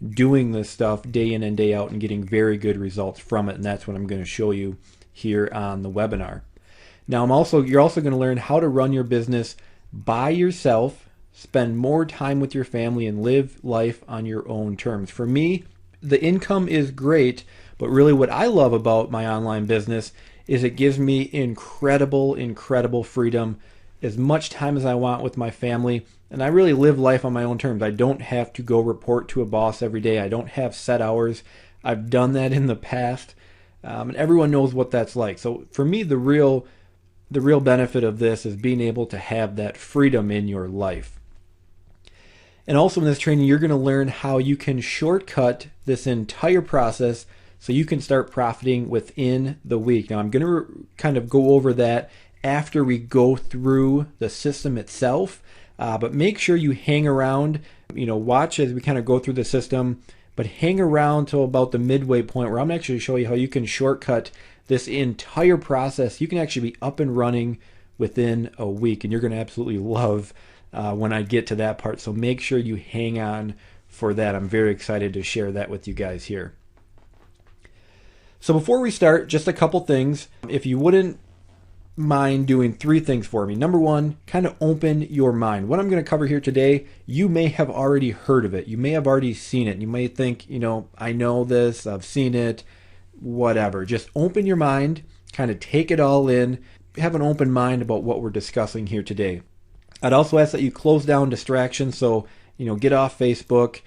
doing this stuff day in and day out and getting very good results from it. And that's what I'm going to show you here on the webinar. Now, you're also going to learn how to run your business by yourself, spend more time with your family, and live life on your own terms. For me, the income is great, but really what I love about my online business is it gives me incredible freedom, as much time as I want with my family, and I really live life on my own terms. I don't have to go report to a boss every day. I don't have set hours. I've done that in the past, and everyone knows what that's like. So for me, the real benefit of this is being able to have that freedom in your life. And also in this training, you're going to learn how you can shortcut this entire process so you can start profiting within the week. Now, I'm going to kind of go over that after we go through the system itself, but make sure you hang around, watch as we kind of go through the system, but hang around till about the midway point where I'm actually show you how you can shortcut this entire process. You can actually be up and running within a week, and you're going to absolutely love when I get to that part. So make sure you hang on for that. I'm very excited to share that with you guys here. So before we start, just a couple things. If you wouldn't mind doing 3 things for me. Number 1, kind of open your mind. What I'm going to cover here today, you may have already heard of it. You may have already seen it. You may think, I know this, I've seen it, whatever. Just open your mind, kind of take it all in, have an open mind about what we're discussing here today. I'd also ask that you close down distractions. So, get off Facebook,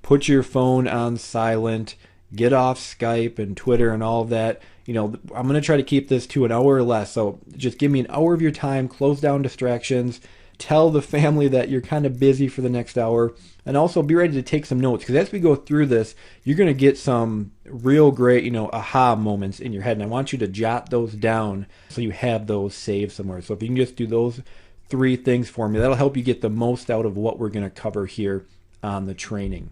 put your phone on silent, get off Skype and Twitter and all of that. I'm going to try to keep this to an hour or less. So just give me an hour of your time, close down distractions, tell the family that you're kind of busy for the next hour, and also be ready to take some notes. Because as we go through this, you're going to get some real great, aha moments in your head. And I want you to jot those down so you have those saved somewhere. So if you can just do those 3 things for me, that'll help you get the most out of what we're going to cover here on the training.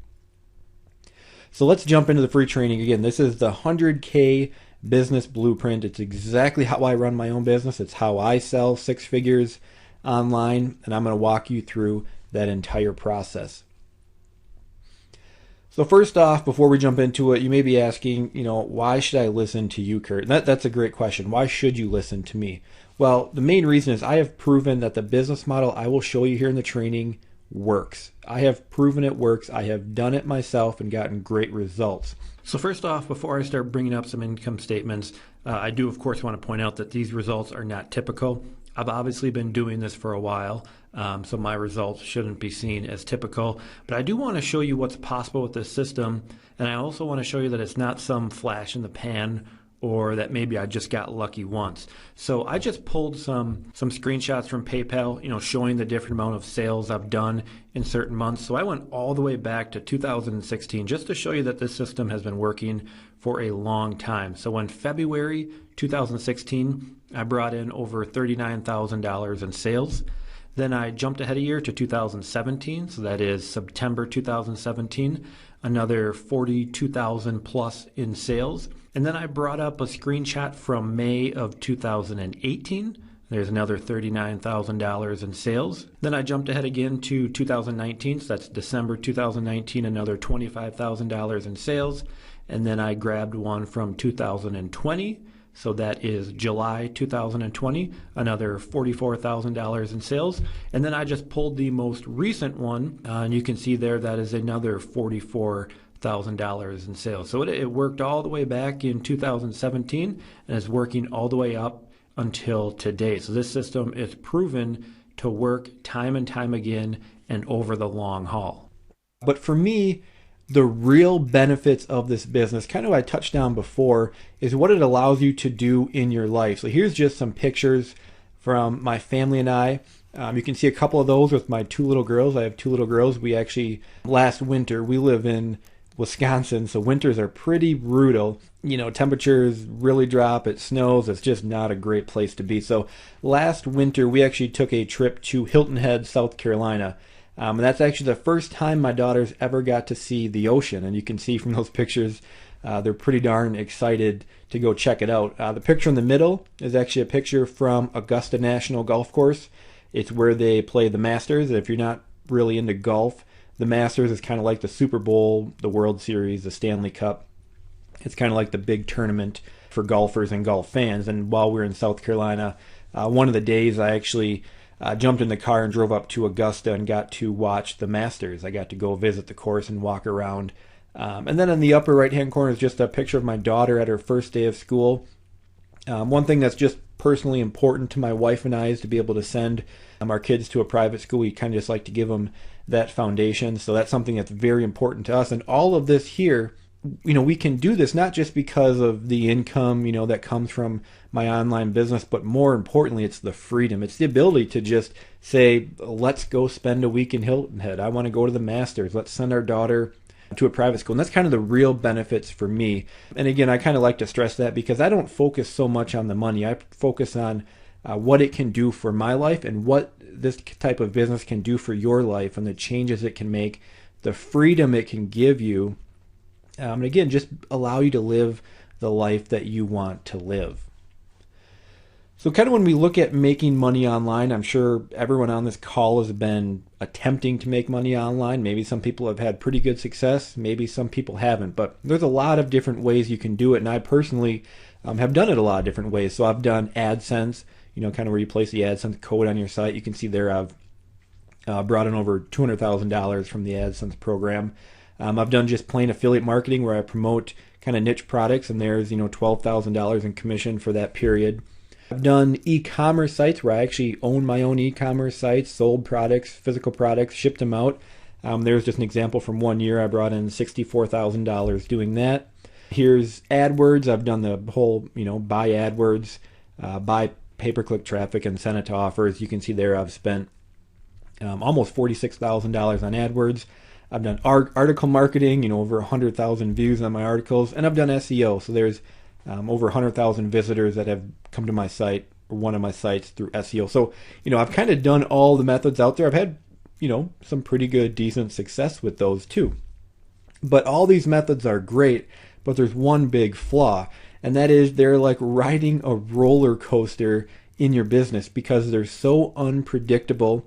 So let's jump into the free training. Again, this is the 100K Business Blueprint. It's exactly how I run my own business. It's how I sell 6 figures online, and I'm going to walk you through that entire process. So first off, before we jump into it, you may be asking, why should I listen to you, Kurt? And that's a great question. Why should you listen to me? Well, the main reason is I have proven that the business model I will show you here in the training works. I have proven it works. I have done it myself and gotten great results. So first off, before I start bringing up some income statements, I do of course want to point out that these results are not typical. I've obviously been doing this for a while, so my results shouldn't be seen as typical, but I do want to show you what's possible with this system, and I also want to show you that it's not some flash in the pan or that maybe I just got lucky once. So I just pulled some screenshots from PayPal, showing the different amount of sales I've done in certain months. So I went all the way back to 2016 just to show you that this system has been working for a long time. So in February 2016, I brought in over $39,000 in sales. Then I jumped ahead a year to 2017, so that is September 2017, another 42,000 plus in sales. And then I brought up a screenshot from May of 2018. There's another $39,000 in sales. Then I jumped ahead again to 2019, so that's December 2019, another $25,000 in sales. And then I grabbed one from 2020, so that is July 2020, another $44,000 in sales. And then I just pulled the most recent one, and you can see there that is another $44,000 in sales. So it worked all the way back in 2017 and is working all the way up until today. So this system is proven to work time and time again and over the long haul. But for me, the real benefits of this business, kind of what I touched on before, is what it allows you to do in your life. So here's just some pictures from my family and I. You can see a couple of those with my 2 little girls. I have 2 little girls. We actually, last winter, we live in Wisconsin, so winters are pretty brutal. Temperatures really drop, it snows, it's just not a great place to be. So last winter, we actually took a trip to Hilton Head, South Carolina. And that's actually the first time my daughters ever got to see the ocean. And you can see from those pictures, they're pretty darn excited to go check it out. The picture in the middle is actually a picture from Augusta National Golf Course. It's where they play the Masters. If you're not really into golf, The Masters is kind of like the Super Bowl, the World Series, the Stanley Cup. It's kind of like the big tournament for golfers and golf fans. And while we were in South Carolina, one of the days I actually jumped in the car and drove up to Augusta and got to watch the Masters. I got to go visit the course and walk around. And then in the upper right-hand corner is just a picture of my daughter at her first day of school. One thing that's just personally important to my wife and I is to be able to send our kids to a private school. We kind of just like to give them that foundation. So that's something that's very important to us. And all of this here, we can do this not just because of the income, that comes from my online business, but more importantly, it's the freedom. It's the ability to just say, let's go spend a week in Hilton Head. I want to go to the Masters. Let's send our daughter to a private school. And that's kind of the real benefits for me. And again, I kind of like to stress that because I don't focus so much on the money. I focus on what it can do for my life and what this type of business can do for your life and the changes it can make, the freedom it can give you. And again, just allow you to live the life that you want to live. So kind of when we look at making money online, I'm sure everyone on this call has been attempting to make money online. Maybe some people have had pretty good success. Maybe some people haven't. But there's a lot of different ways you can do it. And I personally have done it a lot of different ways. So I've done AdSense, kind of where you place the AdSense code on your site. You can see there I've brought in over $200,000 from the AdSense program. I've done just plain affiliate marketing where I promote kind of niche products, and there's $12,000 in commission for that period. I've done e-commerce sites where I actually own my own e-commerce sites, sold products, physical products, shipped them out. There's just an example from one year. I brought in $64,000 doing that. Here's AdWords. I've done the whole, buy AdWords, buy pay-per-click traffic and send it to offers. You can see there I've spent almost $46,000 on AdWords. I've done article marketing, over 100,000 views on my articles, and I've done SEO. So there's over 100,000 visitors that have come to my site or one of my sites through SEO. So, I've kind of done all the methods out there. I've had, some pretty good, decent success with those too. But all these methods are great, but there's one big flaw, and that is they're like riding a roller coaster in your business because they're so unpredictable.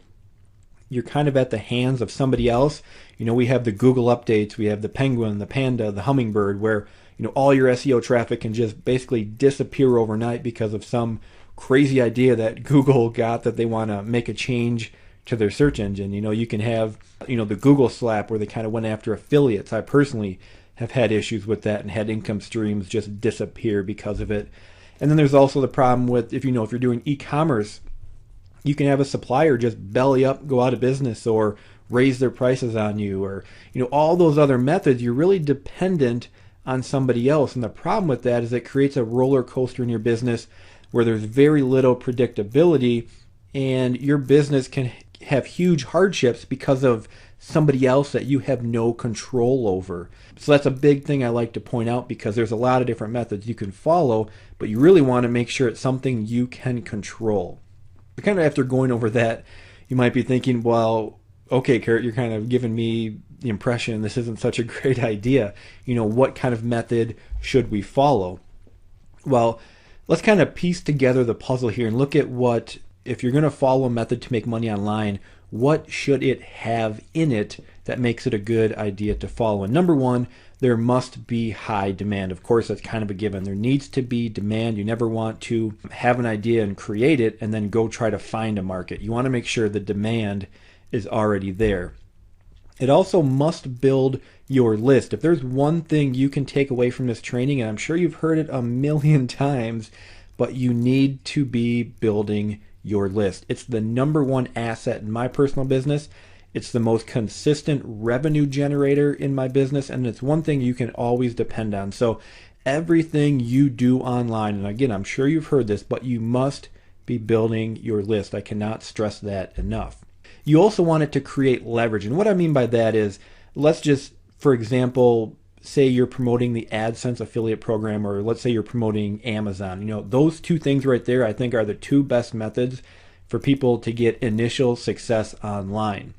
You're kind of at the hands of somebody else. We have the Google updates, we have the Penguin, the Panda, the Hummingbird, where all your SEO traffic can just basically disappear overnight because of some crazy idea that Google got that they want to make a change to their search engine. You can have, the Google slap where they kind of went after affiliates. I personally have had issues with that and had income streams just disappear because of it. And then there's also the problem with, if you're doing e-commerce, you can have a supplier just belly up, go out of business, or raise their prices on you, or all those other methods. You're really dependent on somebody else, and the problem with that is it creates a roller coaster in your business where there's very little predictability, and your business can have huge hardships because of somebody else that you have no control over. So that's a big thing I like to point out, because there's a lot of different methods you can follow, but you really want to make sure it's something you can control. Kind of after going over that, you might be thinking, well, okay, Kurt, you're kind of giving me the impression this isn't such a great idea. What kind of method should we follow? Well, let's kind of piece together the puzzle here and look at what, if you're going to follow a method to make money online, what should it have in it that makes it a good idea to follow? And number one, there must be high demand. Of course, that's kind of a given. There needs to be demand. You never want to have an idea and create it and then go try to find a market. You want to make sure the demand is already there. It also must build your list. If there's one thing you can take away from this training, and I'm sure you've heard it a million times, but you need to be building your list. It's the number one asset in my personal business. It's the most consistent revenue generator in my business, and it's one thing you can always depend on. So everything you do online, and again, I'm sure you've heard this, but you must be building your list. I cannot stress that enough. You also want it to create leverage. And what I mean by that is, let's just, for example, say you're promoting the AdSense affiliate program, or let's say you're promoting Amazon. Those two things right there, I think, are the two best methods for people to get initial success online.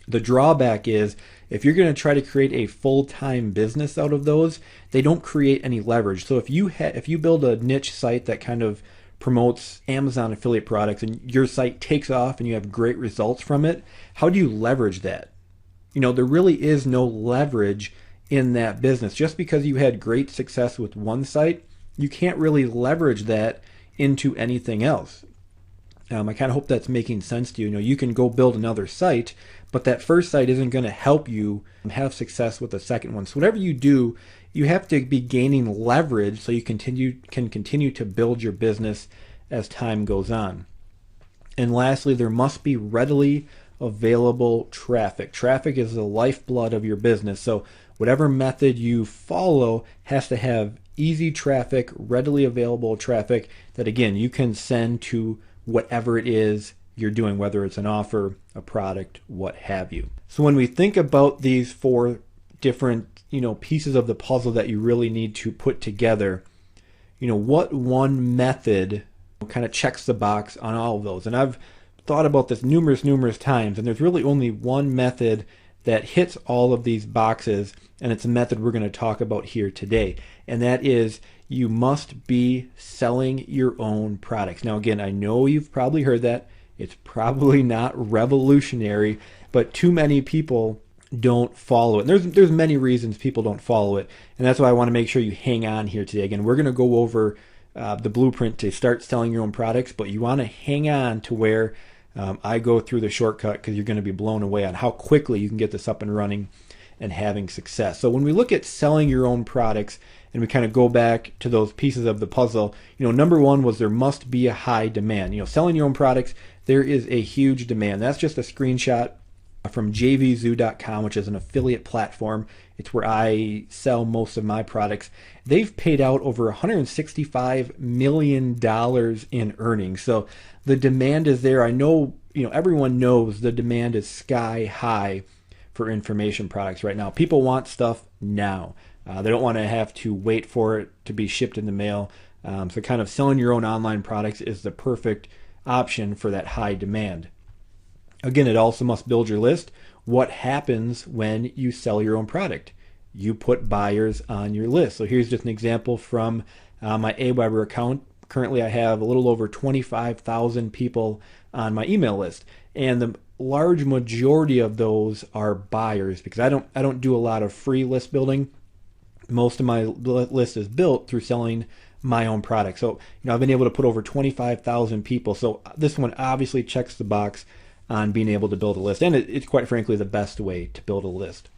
The drawback is, if you're going to try to create a full-time business out of those, they don't create any leverage. So if you build a niche site that kind of promotes Amazon affiliate products and your site takes off and you have great results from it, how do you leverage that? there really is no leverage in that business. Just because you had great success with one site, you can't really leverage that into anything else. I kind of hope that's making sense to you. You can go build another site, but that first site isn't going to help you have success with the second one. So whatever you do, you have to be gaining leverage so you can continue to build your business as time goes on. And lastly, there must be readily available traffic. Traffic is the lifeblood of your business. So whatever method you follow has to have easy traffic, readily available traffic that, again, you can send to whatever it is you're doing, whether it's an offer, a product, what have you. So when we think about these four different, pieces of the puzzle that you really need to put together, what one method kind of checks the box on all of those? And I've thought about this numerous times, and there's really only one method that hits all of these boxes, and it's a method we're going to talk about here today. And that is, you must be selling your own products. Now, again, I know you've probably heard that. It's probably not revolutionary, but too many people don't follow it. And there's many reasons people don't follow it, and that's why I want to make sure you hang on here today. Again, we're going to go over the blueprint to start selling your own products, but you want to hang on to where I go through the shortcut, because you're going to be blown away on how quickly you can get this up and running and having success. So when we look at selling your own products, and we kind of go back to those pieces of the puzzle, number one was there must be a high demand. Selling your own products, there is a huge demand. That's just a screenshot from jvzoo.com, which is an affiliate platform. It's where I sell most of my products. They've paid out over $165 million in earnings. So the demand is there. I know, everyone knows the demand is sky high for information products right now. People want stuff now. They don't want to have to wait for it to be shipped in the mail. So kind of selling your own online products is the perfect option for that high demand. Again, it also must build your list. What happens when you sell your own product? You put buyers on your list. So here's just an example from my Aweber account. Currently, I have a little over 25,000 people on my email list, and the large majority of those are buyers, because I don't do a lot of free list building. Most of my list is built through selling my own product. So, I've been able to put over 25,000 people. So this one obviously checks the box on being able to build a list. And it's quite frankly the best way to build a list.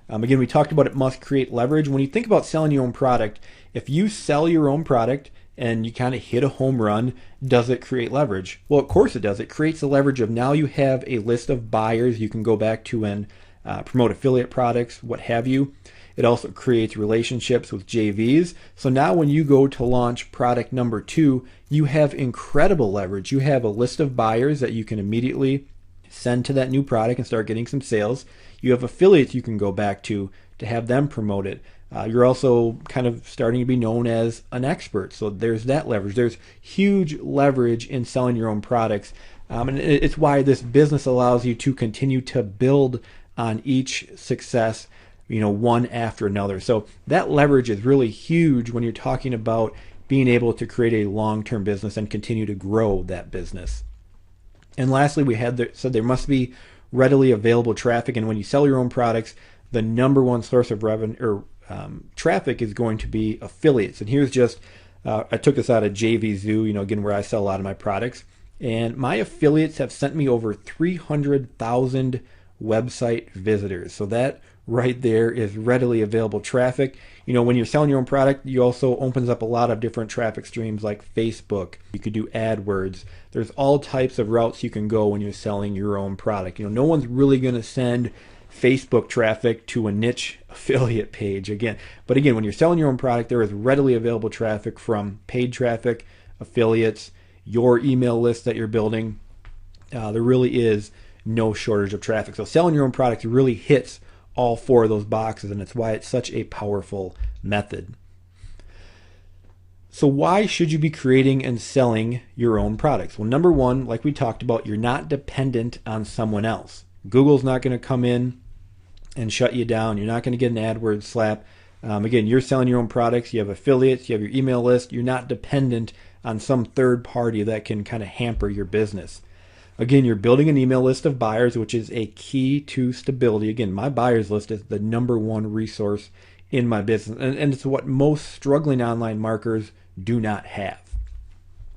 Again, we talked about it must create leverage. When you think about selling your own product, if you sell your own product and you kind of hit a home run, does it create leverage? Well, of course it does. It creates the leverage of now you have a list of buyers you can go back to and promote affiliate products, what have you. It also creates relationships with JVs. So now when you go to launch product number 2, you have incredible leverage. You have a list of buyers that you can immediately send to that new product and start getting some sales. You have affiliates you can go back to have them promote it. You're also kind of starting to be known as an expert. So there's that leverage. There's huge leverage in selling your own products. And it's why this business allows you to continue to build on each success, one after another. So that leverage is really huge when you're talking about being able to create a long-term business and continue to grow that business. And lastly, we said there must be readily available traffic. And when you sell your own products, the number one source of revenue or traffic is going to be affiliates. And here's just, I took this out of JVZoo, again, where I sell a lot of my products. And my affiliates have sent me over 300,000 website visitors. So that right there is readily available traffic. When you're selling your own product, you also opens up a lot of different traffic streams like Facebook. You could do AdWords. There's all types of routes you can go when you're selling your own product. No one's really going to send Facebook traffic to a niche affiliate page But again, when you're selling your own product, there is readily available traffic from paid traffic, affiliates, your email list that you're building. There really is no shortage of traffic. So selling your own product really hits all four of those boxes, and it's why it's such a powerful method. So why should you be creating and selling your own products? Well, number one, like we talked about, you're not dependent on someone else. Google's not going to come in and shut you down. You're not going to get an AdWords slap. Again, you're selling your own products. You have affiliates. You have your email list. You're not dependent on some third party that can kind of hamper your business. Again, you're building an email list of buyers, which is a key to stability. Again, my buyers list is the number one resource in my business, and it's what most struggling online marketers do not have.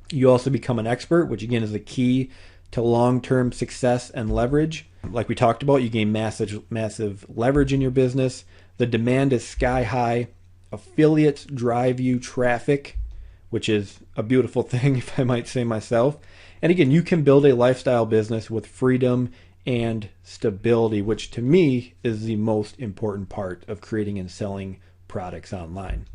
You also become an expert, which again is a key to long-term success and leverage. Like we talked about, you gain massive leverage in your business. The demand is sky high. Affiliates drive you traffic, which is a beautiful thing, if I might say myself. And again, you can build a lifestyle business with freedom and stability, which to me is the most important part of creating and selling products online.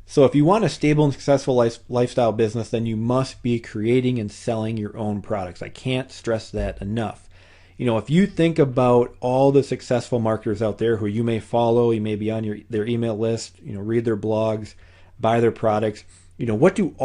So if you want a stable and successful lifestyle business, then you must be creating and selling your own products. I can't stress that enough. If you think about all the successful marketers out there who you may follow, you may be on their email list, read their blogs, buy their products, what do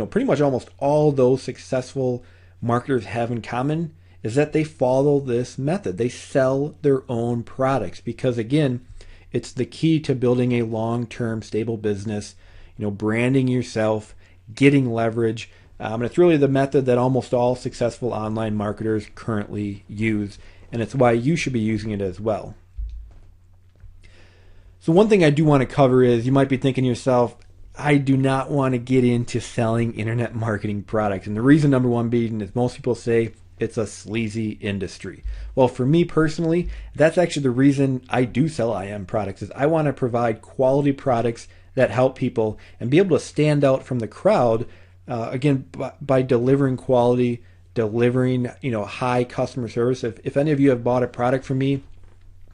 pretty much almost all those successful marketers have in common is that they follow this method. They sell their own products because, again, it's the key to building a long-term stable business, branding yourself, getting leverage. And it's really the method that almost all successful online marketers currently use, and it's why you should be using it as well. So one thing I do want to cover is you might be thinking to yourself, I do not want to get into selling internet marketing products. And the reason, number one, being is most people say it's a sleazy industry. Well, for me personally, that's actually the reason I do sell IM products, is I want to provide quality products that help people and be able to stand out from the crowd, again, by delivering quality, delivering, high customer service. If any of you have bought a product from me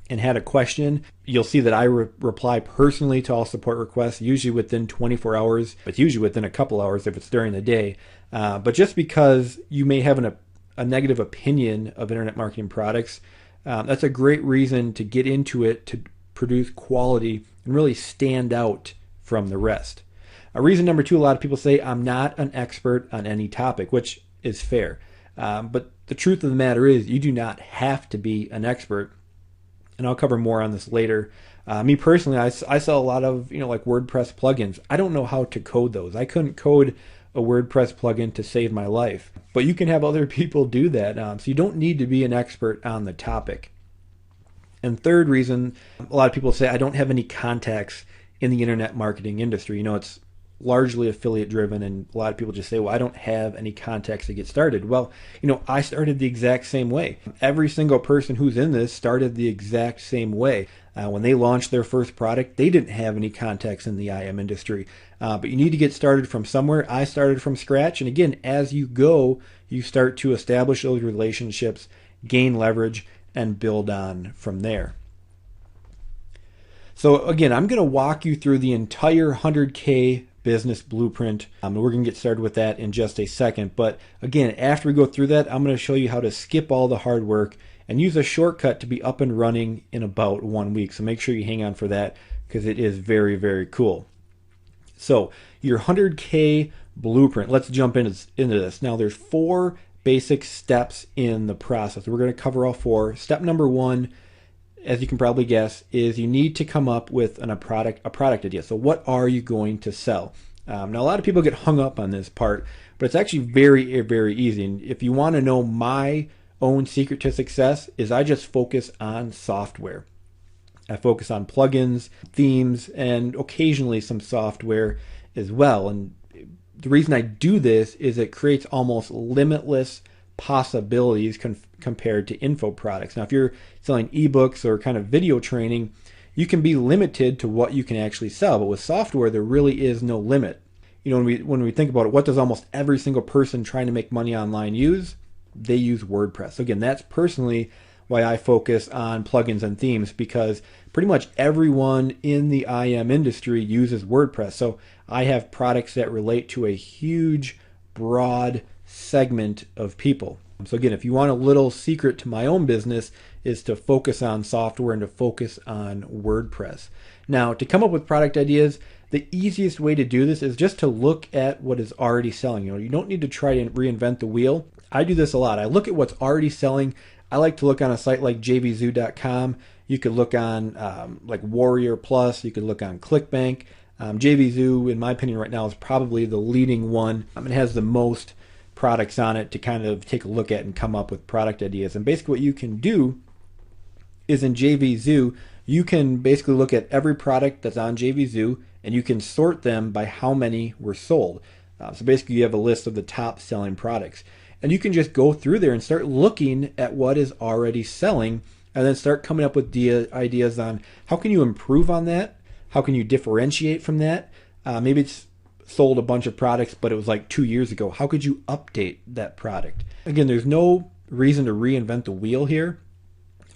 and had a question, you'll see that I reply personally to all support requests, usually within 24 hours, but usually within a couple hours if it's during the day. But just because you may have a negative opinion of internet marketing products, that's a great reason to get into it, to produce quality and really stand out from the rest. Reason number two, a lot of people say I'm not an expert on any topic, which is fair. But the truth of the matter is you do not have to be an expert. And I'll cover more on this later. Me personally, I sell a lot of like WordPress plugins. I don't know how to code those. I couldn't code a WordPress plugin to save my life. But you can have other people do that. So you don't need to be an expert on the topic. And third reason, a lot of people say I don't have any contacts in the internet marketing industry. It's largely affiliate driven, and a lot of people just say, well, I don't have any contacts to get started. Well, I started the exact same way. Every single person who's in this started the exact same way. When they launched their first product, they didn't have any contacts in the IM industry. But you need to get started from somewhere. I started from scratch. And again, as you go, you start to establish those relationships, gain leverage, and build on from there. So again, I'm going to walk you through the entire 100K business blueprint. We're going to get started with that in just a second. But again, after we go through that, I'm going to show you how to skip all the hard work and use a shortcut to be up and running in about 1 week. So make sure you hang on for that because it is very, very cool. So your 100K blueprint, let's jump into this. Now there's 4 basic steps in the process. We're going to cover all 4. Step number 1, as you can probably guess, is you need to come up with a product idea. So what are you going to sell? Now a lot of people get hung up on this part, but it's actually very, very easy. And if you want to know my own secret to success, is I just focus on software. I focus on plugins, themes, and occasionally some software as well. And the reason I do this is it creates almost limitless possibilities compared to info products. Now, if you're selling ebooks or kind of video training, you can be limited to what you can actually sell. But with software, there really is no limit. When we think about it, what does almost every single person trying to make money online use? They use WordPress. So again, that's personally why I focus on plugins and themes, because pretty much everyone in the IM industry uses WordPress. So I have products that relate to a huge, broad segment of people. So again, if you want a little secret to my own business, is to focus on software and to focus on WordPress. Now, to come up with product ideas, the easiest way to do this is just to look at what is already selling. You don't need to try to reinvent the wheel. I do this a lot. I look at what's already selling. I like to look on a site like jvzoo.com. You could look on like Warrior Plus. You could look on ClickBank. JVZoo, in my opinion, right now is probably the leading one. It has the most products on it to kind of take a look at and come up with product ideas. And basically what you can do is in JVZoo, you can basically look at every product that's on JVZoo and you can sort them by how many were sold. So basically you have a list of the top selling products. And you can just go through there and start looking at what is already selling and then start coming up with ideas on how can you improve on that? How can you differentiate from that? Maybe it's sold a bunch of products, but it was like 2 years ago. How could you update that product? Again, there's no reason to reinvent the wheel here.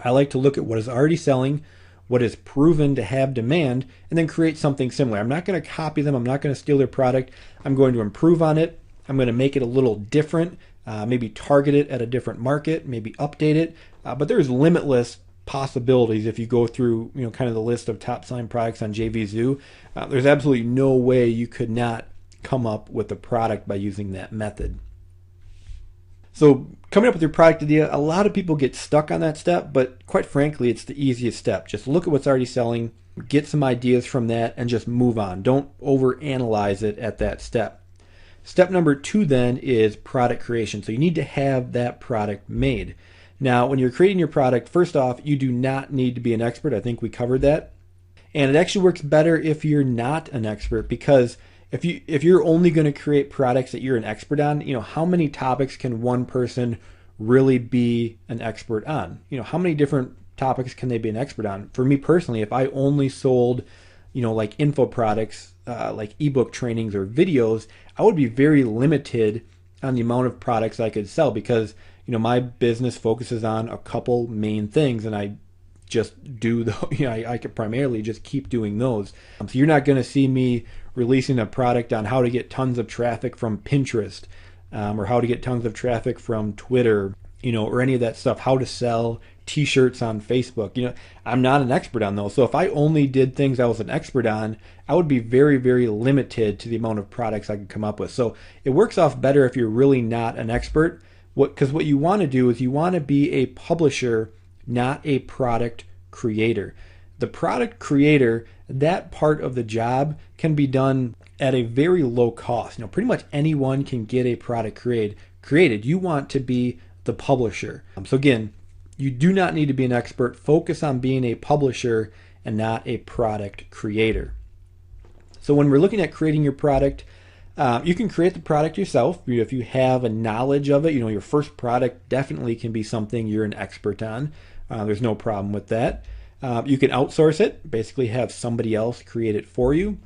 I like to look at what is already selling, what is proven to have demand, and then create something similar. I'm not going to copy them. I'm not going to steal their product. I'm going to improve on it. I'm going to make it a little different, maybe target it at a different market, maybe update it. But there's limitless possibilities if you go through, kind of the list of top selling products on JVZoo. There's absolutely no way you could not come up with a product by using that method. So coming up with your product idea, a lot of people get stuck on that step, but quite frankly, it's the easiest step. Just look at what's already selling, get some ideas from that, and just move on. Don't overanalyze it at that step. Step number 2 then is product creation. So you need to have that product made. Now, when you're creating your product, first off, you do not need to be an expert. I think we covered that. And it actually works better if you're not an expert, because if you're only going to create products that you're an expert on, how many topics can one person really be an expert on? How many different topics can they be an expert on? For me personally, if I only sold, like info products, like ebook trainings or videos, I would be very limited on the amount of products I could sell because my business focuses on a couple main things, and I just do I could primarily just keep doing those. So you're not going to see me releasing a product on how to get tons of traffic from Pinterest, or how to get tons of traffic from Twitter, or any of that stuff. How to sell t-shirts on Facebook. I'm not an expert on those. So if I only did things I was an expert on, I would be very, very limited to the amount of products I could come up with. So it works off better if you're really not an expert. Because what you want to do is you want to be a publisher, not a product creator. The product creator, that part of the job can be done at a very low cost. Pretty much anyone can get a product created. You want to be the publisher. So again, you do not need to be an expert. Focus on being a publisher and not a product creator. So when we're looking at creating your product, you can create the product yourself if you have a knowledge of it. Your first product definitely can be something you're an expert on. There's no problem with that. You can outsource it, basically have somebody else create it for you.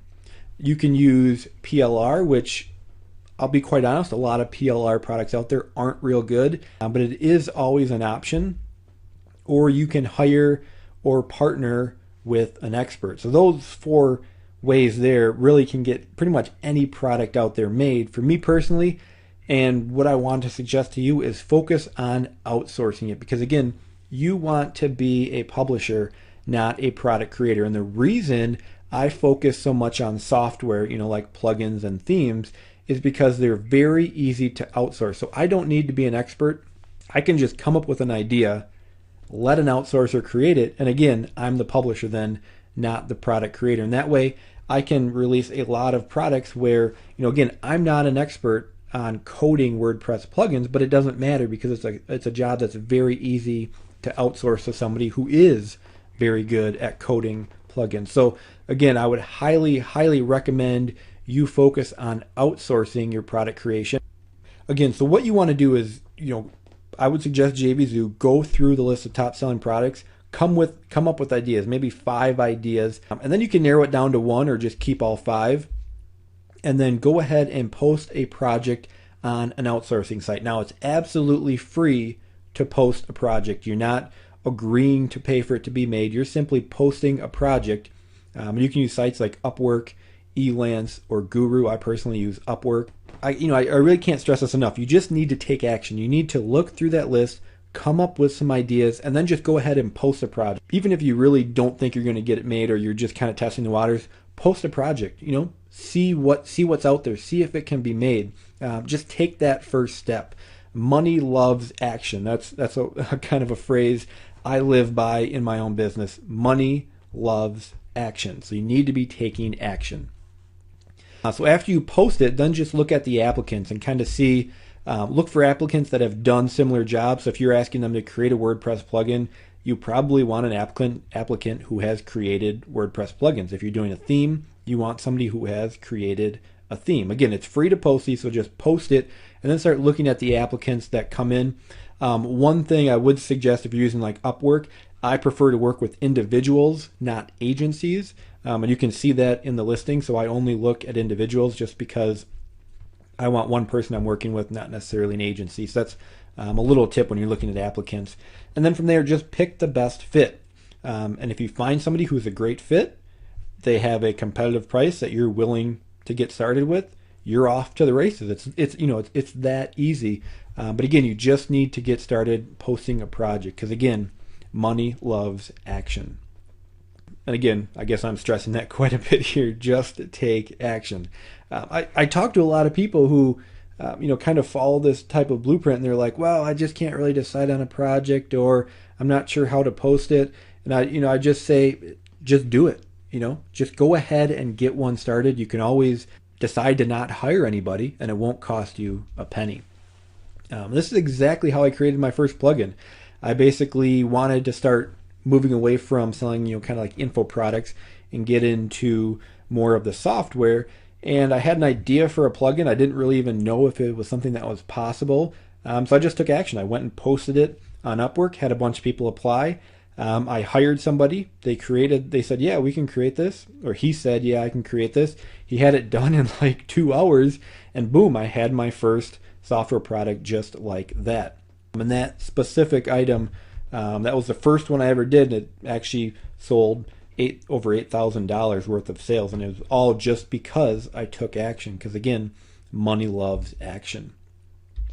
You can use PLR, which I'll be quite honest, a lot of PLR products out there aren't real good, but it is always an option. Or you can hire or partner with an expert. So those 4 ways there really can get pretty much any product out there made. For me personally, and what I want to suggest to you is focus on outsourcing it, because again, you want to be a publisher, not a product creator. And the reason I focus so much on software, like plugins and themes, is because they're very easy to outsource. So I don't need to be an expert. I can just come up with an idea, let an outsourcer create it, and again, I'm the publisher then, not the product creator. And that way I can release a lot of products where, again, I'm not an expert on coding WordPress plugins, but it doesn't matter because it's a job that's very easy to outsource to somebody who is very good at coding plugins. So again, I would highly, highly recommend you focus on outsourcing your product creation. Again, so what you want to do is, I would suggest JVZoo, go through the list of top selling products, come up with ideas, maybe 5 ideas, and then you can narrow it down to 1 or just keep all 5, and then go ahead and post a project on an outsourcing site. Now, it's absolutely free to post a project. You're not agreeing to pay for it to be made. You're simply posting a project. You can use sites like Upwork, Elance, or Guru. I personally use Upwork. I really can't stress this enough. You just need to take action. You need to look through that list, come up with some ideas, and then just go ahead and post a project. Even if you really don't think you're going to get it made, or you're just kind of testing the waters, post a project. See what's out there. See if it can be made. Just take that first step. Money loves action. That's a kind of a phrase I live by in my own business. Money loves action. So you need to be taking action. So after you post it, then just look at the applicants and kind of see Look for applicants that have done similar jobs. So if you're asking them to create a WordPress plugin, you probably want an applicant who has created WordPress plugins. If you're doing a theme, you want somebody who has created a theme. Again, it's free to post these, so just post it and then start looking at the applicants that come in. One thing I would suggest if you're using like Upwork, I prefer to work with individuals, not agencies. And you can see that in the listing. So I only look at individuals just because I want one person I'm working with, not necessarily an agency. So that's a little tip when you're looking at applicants. And then from there, just pick the best fit. And if you find somebody who's a great fit, they have a competitive price that you're willing to get started with, you're off to the races. It's that easy. But again, you just need to get started posting a project because again, money loves action. And again, I guess I'm stressing that quite a bit here. Just take action. I talk to a lot of people who, kind of follow this type of blueprint, and they're like, "Well, I just can't really decide on a project, or I'm not sure how to post it." And I just say, just do it. Just go ahead and get one started. You can always decide to not hire anybody, and it won't cost you a penny. This is exactly how I created my first plugin. I basically wanted to start moving away from selling, kind of like info products and get into more of the software. And I had an idea for a plugin. I didn't really even know if it was something that was possible. So I just took action. I went and posted it on Upwork, had a bunch of people apply. I hired somebody. They said, yeah, we can create this. Or he said, yeah, I can create this. He had it done in like 2 hours. And boom, I had my first software product just like that. And that specific item, that was the first one I ever did. And it actually sold over $8,000 worth of sales. And it was all just because I took action. Because again, money loves action.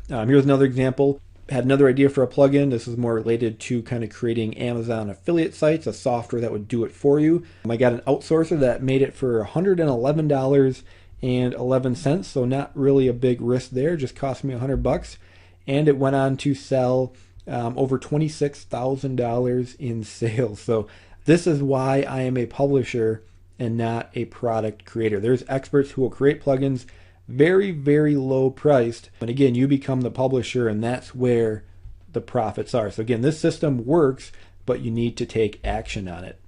Here's another example. Had another idea for a plugin. This is more related to kind of creating Amazon affiliate sites, a software that would do it for you. I got an outsourcer that made it for $111.11, so not really a big risk there. Just cost me $100, and it went on to sell over $26,000 in sales. So this is why I am a publisher and not a product creator. There's experts who will create plugins very, very low priced. And again, you become the publisher, and that's where the profits are. So again, this system works, but you need to take action on it.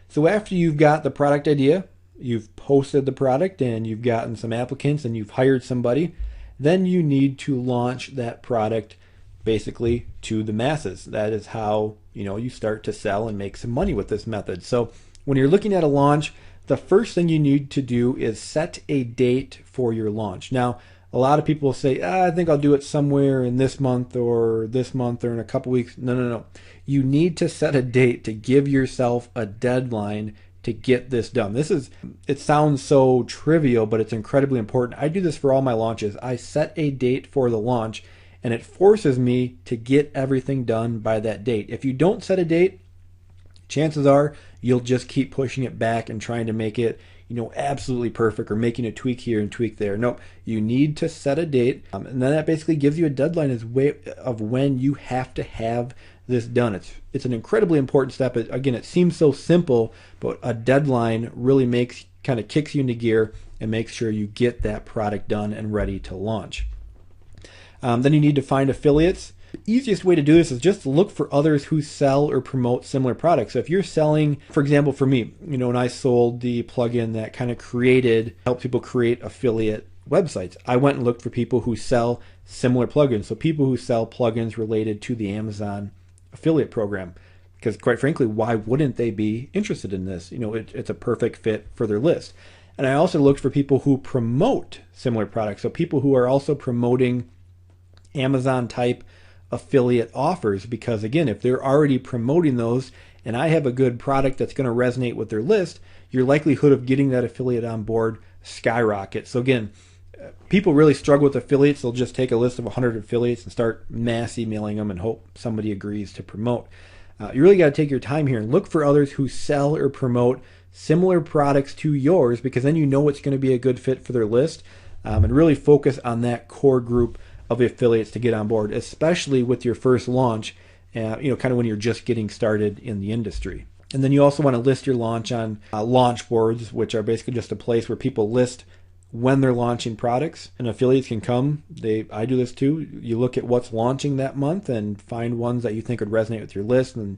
So after you've got the product idea, you've posted the product, and you've gotten some applicants, and you've hired somebody, then you need to launch that product basically to the masses. That is how you start to sell and make some money with this method. So when you're looking at a launch, the first thing you need to do is set a date for your launch. Now, a lot of people will say, I think I'll do it somewhere in this month or in a couple weeks. No. You need to set a date to give yourself a deadline to get this done. It sounds so trivial, but it's incredibly important. I do this for all my launches. I set a date for the launch, and it forces me to get everything done by that date. If you don't set a date, chances are you'll just keep pushing it back and trying to make it, absolutely perfect, or making a tweak here and tweak there. Nope, you need to set a date, and then that basically gives you a deadline of when you have to have this done. It's an incredibly important step. Again, it seems so simple, but a deadline really kind of kicks you into gear and makes sure you get that product done and ready to launch. Then you need to find affiliates. The easiest way to do this is just look for others who sell or promote similar products. So if you're selling, for example, for me, when I sold the plugin that kind of helped people create affiliate websites, I went and looked for people who sell similar plugins. So people who sell plugins related to the Amazon affiliate program. Because quite frankly, why wouldn't they be interested in this? It's a perfect fit for their list. And I also looked for people who promote similar products. So people who are also promoting Amazon type affiliate offers, because again, if they're already promoting those and I have a good product that's going to resonate with their list, your likelihood of getting that affiliate on board skyrockets. So again, people really struggle with affiliates. They'll just take a list of 100 affiliates and start mass emailing them and hope somebody agrees to promote. You really got to take your time here and look for others who sell or promote similar products to yours, because then it's going to be a good fit for their list, and really focus on that core group of affiliates to get on board, especially with your first launch, kind of when you're just getting started in the industry. And then you also want to list your launch on launch boards, which are basically just a place where people list when they're launching products, and affiliates can come. I do this too. You look at what's launching that month and find ones that you think would resonate with your list, and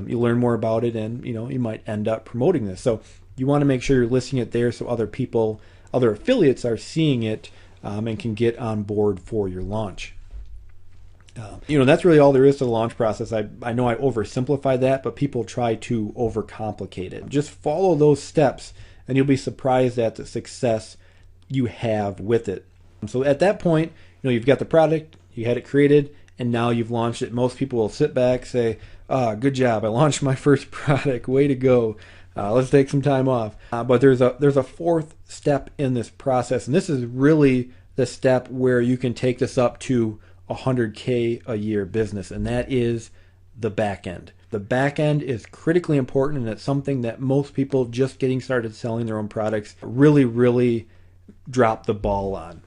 you learn more about it, and you might end up promoting this. So you want to make sure you're listing it there so other people, other affiliates are seeing it and can get on board for your launch. That's really all there is to the launch process. I know I oversimplify that, but people try to overcomplicate it. Just follow those steps and you'll be surprised at the success you have with it. So at that point, you've got the product, you had it created, and now you've launched it. Most people will sit back, say, good job, I launched my first product, way to go. Let's take some time off. But there's a fourth step in this process, and this is really the step where you can take this up to $100K a year business, and that is the back end. The back end is critically important, and it's something that most people just getting started selling their own products really drop the ball on.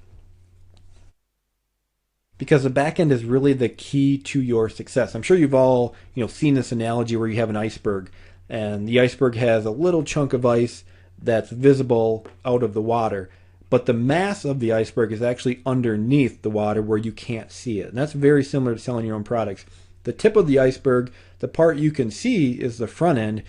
Because the back end is really the key to your success. I'm sure you've all seen this analogy where you have an iceberg, and the iceberg has a little chunk of ice that's visible out of the water. But the mass of the iceberg is actually underneath the water where you can't see it. And that's very similar to selling your own products. The tip of the iceberg, the part you can see, is the front end,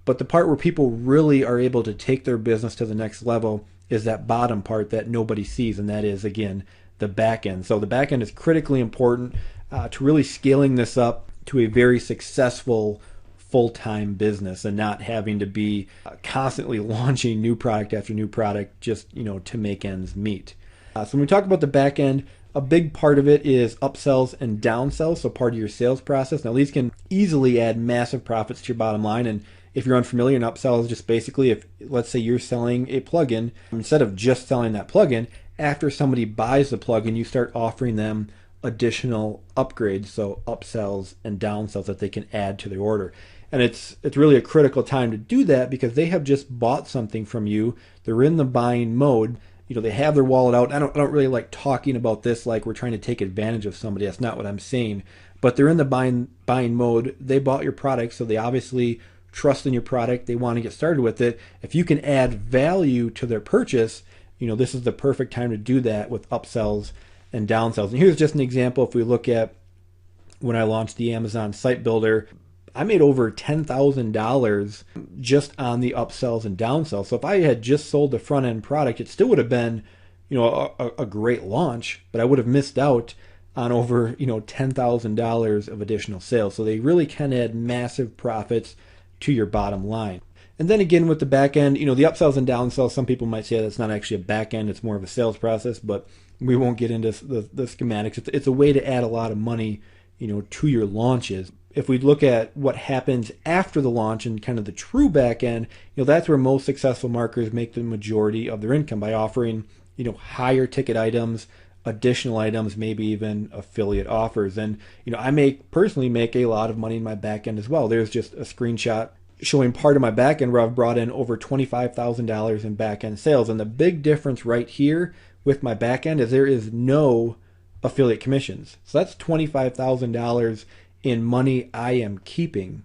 but the part where people really are able to take their business to the next level is that bottom part that nobody sees, and that is, again, the back end. So the back end is critically important to really scaling this up to a very successful full-time business and not having to be constantly launching new product after new product just to make ends meet. So when we talk about the back end, a big part of it is upsells and downsells, so part of your sales process. Now these can easily add massive profits to your bottom line, and if you're unfamiliar, an upsell is just basically, if let's say you're selling a plugin, instead of just selling that plugin, after somebody buys the plugin, you start offering them additional upgrades, so upsells and downsells that they can add to their order. And it's really a critical time to do that because they have just bought something from you. They're in the buying mode. They have their wallet out. I don't really like talking about this like we're trying to take advantage of somebody. That's not what I'm saying. But they're in the buying mode. They bought your product, so they obviously trust in your product. They want to get started with it. If you can add value to their purchase, this is the perfect time to do that with upsells and downsells. And here's just an example. If we look at when I launched the Amazon Site Builder, I made over $10,000 just on the upsells and downsells. So if I had just sold the front end product, it still would have been, a great launch, but I would have missed out on over, $10,000 of additional sales. So they really can add massive profits to your bottom line. And then again with the back end, the upsells and downsells, some people might say that's not actually a back end, it's more of a sales process, but we won't get into the schematics. It's a way to add a lot of money, to your launches. If we look at what happens after the launch and kind of the true back end, that's where most successful marketers make the majority of their income by offering, higher ticket items, additional items, maybe even affiliate offers. And, I personally make a lot of money in my back end as well. There's just a screenshot showing part of my back end where I've brought in over $25,000 in back end sales. And the big difference right here with my back end is there is no affiliate commissions. So that's $25,000 in money I am keeping.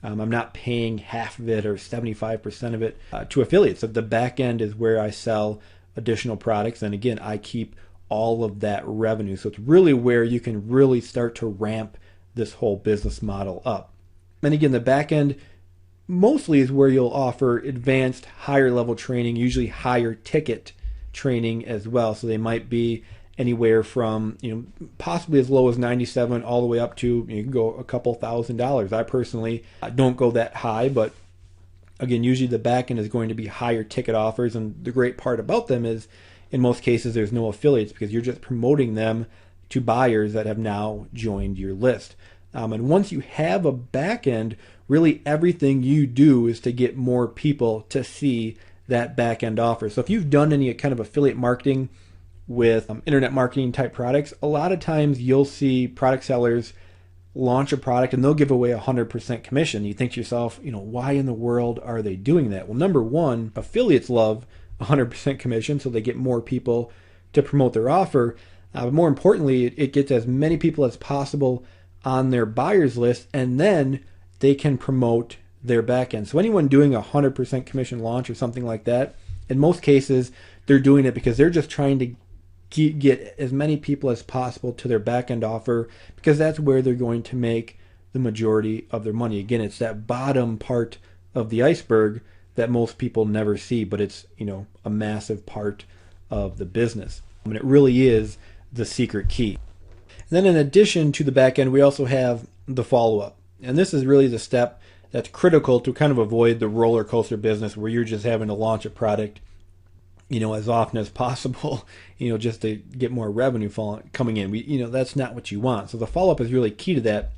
I'm not paying half of it or 75% of it to affiliates. So the back end is where I sell additional products. And again, I keep all of that revenue. So it's really where you can really start to ramp this whole business model up. And again, the back end mostly is where you'll offer advanced, higher level training, usually higher ticket training as well. So they might be anywhere from possibly as low as 97 all the way up to you can go a couple $1,000s. I personally don't go that high, but again, usually the back end is going to be higher ticket offers, and the great part about them is in most cases there's no affiliates because you're just promoting them to buyers that have now joined your list. And once you have a back end, really everything you do is to get more people to see that back end offer. So if you've done any kind of affiliate marketing with internet marketing type products, a lot of times you'll see product sellers launch a product and they'll give away 100% commission. You think to yourself, why in the world are they doing that? Well, number one, affiliates love 100% commission, so they get more people to promote their offer. But more importantly, it gets as many people as possible on their buyers list, and then they can promote their back end. So anyone doing a 100% commission launch or something like that, in most cases, They're doing it because they're just trying to get as many people as possible to their back end offer, because that's where they're going to make the majority of their money. Again, it's that bottom part of the iceberg that most people never see, but it's, a massive part of the business. I mean, it really is the secret key. And then in addition to the back end, we also have the follow-up. And this is really the step that's critical to kind of avoid the roller coaster business where you're just having to launch a product, as often as possible, just to get more revenue coming in. That's not what you want. So the follow-up is really key to that,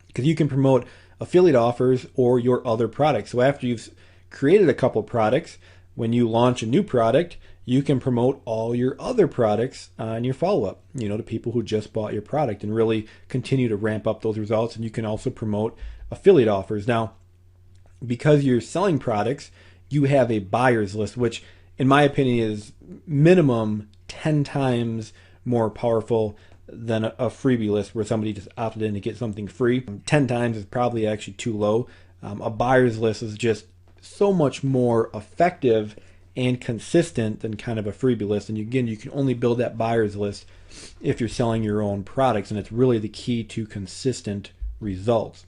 because you can promote affiliate offers or your other products. So after you've created a couple products, when you launch a new product, you can promote all your other products on your follow-up, to people who just bought your product, and really continue to ramp up those results. And you can also promote affiliate offers. Now, because you're selling products, you have a buyer's list, which in my opinion is minimum 10 times more powerful than a freebie list where somebody just opted in to get something free. 10 times is probably actually too low. A buyer's list is just so much more effective and consistent than kind of a freebie list. And again, you can only build that buyer's list if you're selling your own products, and it's really the key to consistent results.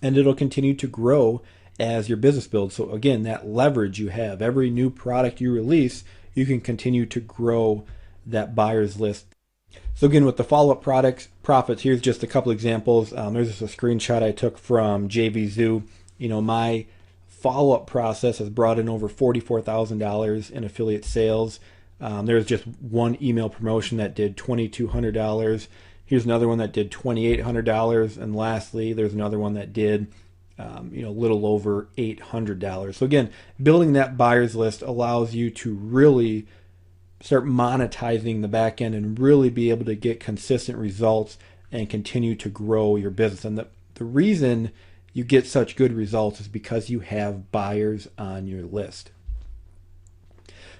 And it'll continue to grow as your business builds. So again, that leverage you have, every new product you release, you can continue to grow that buyer's list. So again, with the follow-up products profits, here's just a couple examples. There's just a screenshot I took from JVZoo. My follow-up process has brought in over $44,000 in affiliate sales. There's just one email promotion that did $2,200. Here's another one that did $2,800. And lastly, there's another one that did a little over $800. So again, building that buyer's list allows you to really start monetizing the back end and really be able to get consistent results and continue to grow your business. And the reason you get such good results is because you have buyers on your list.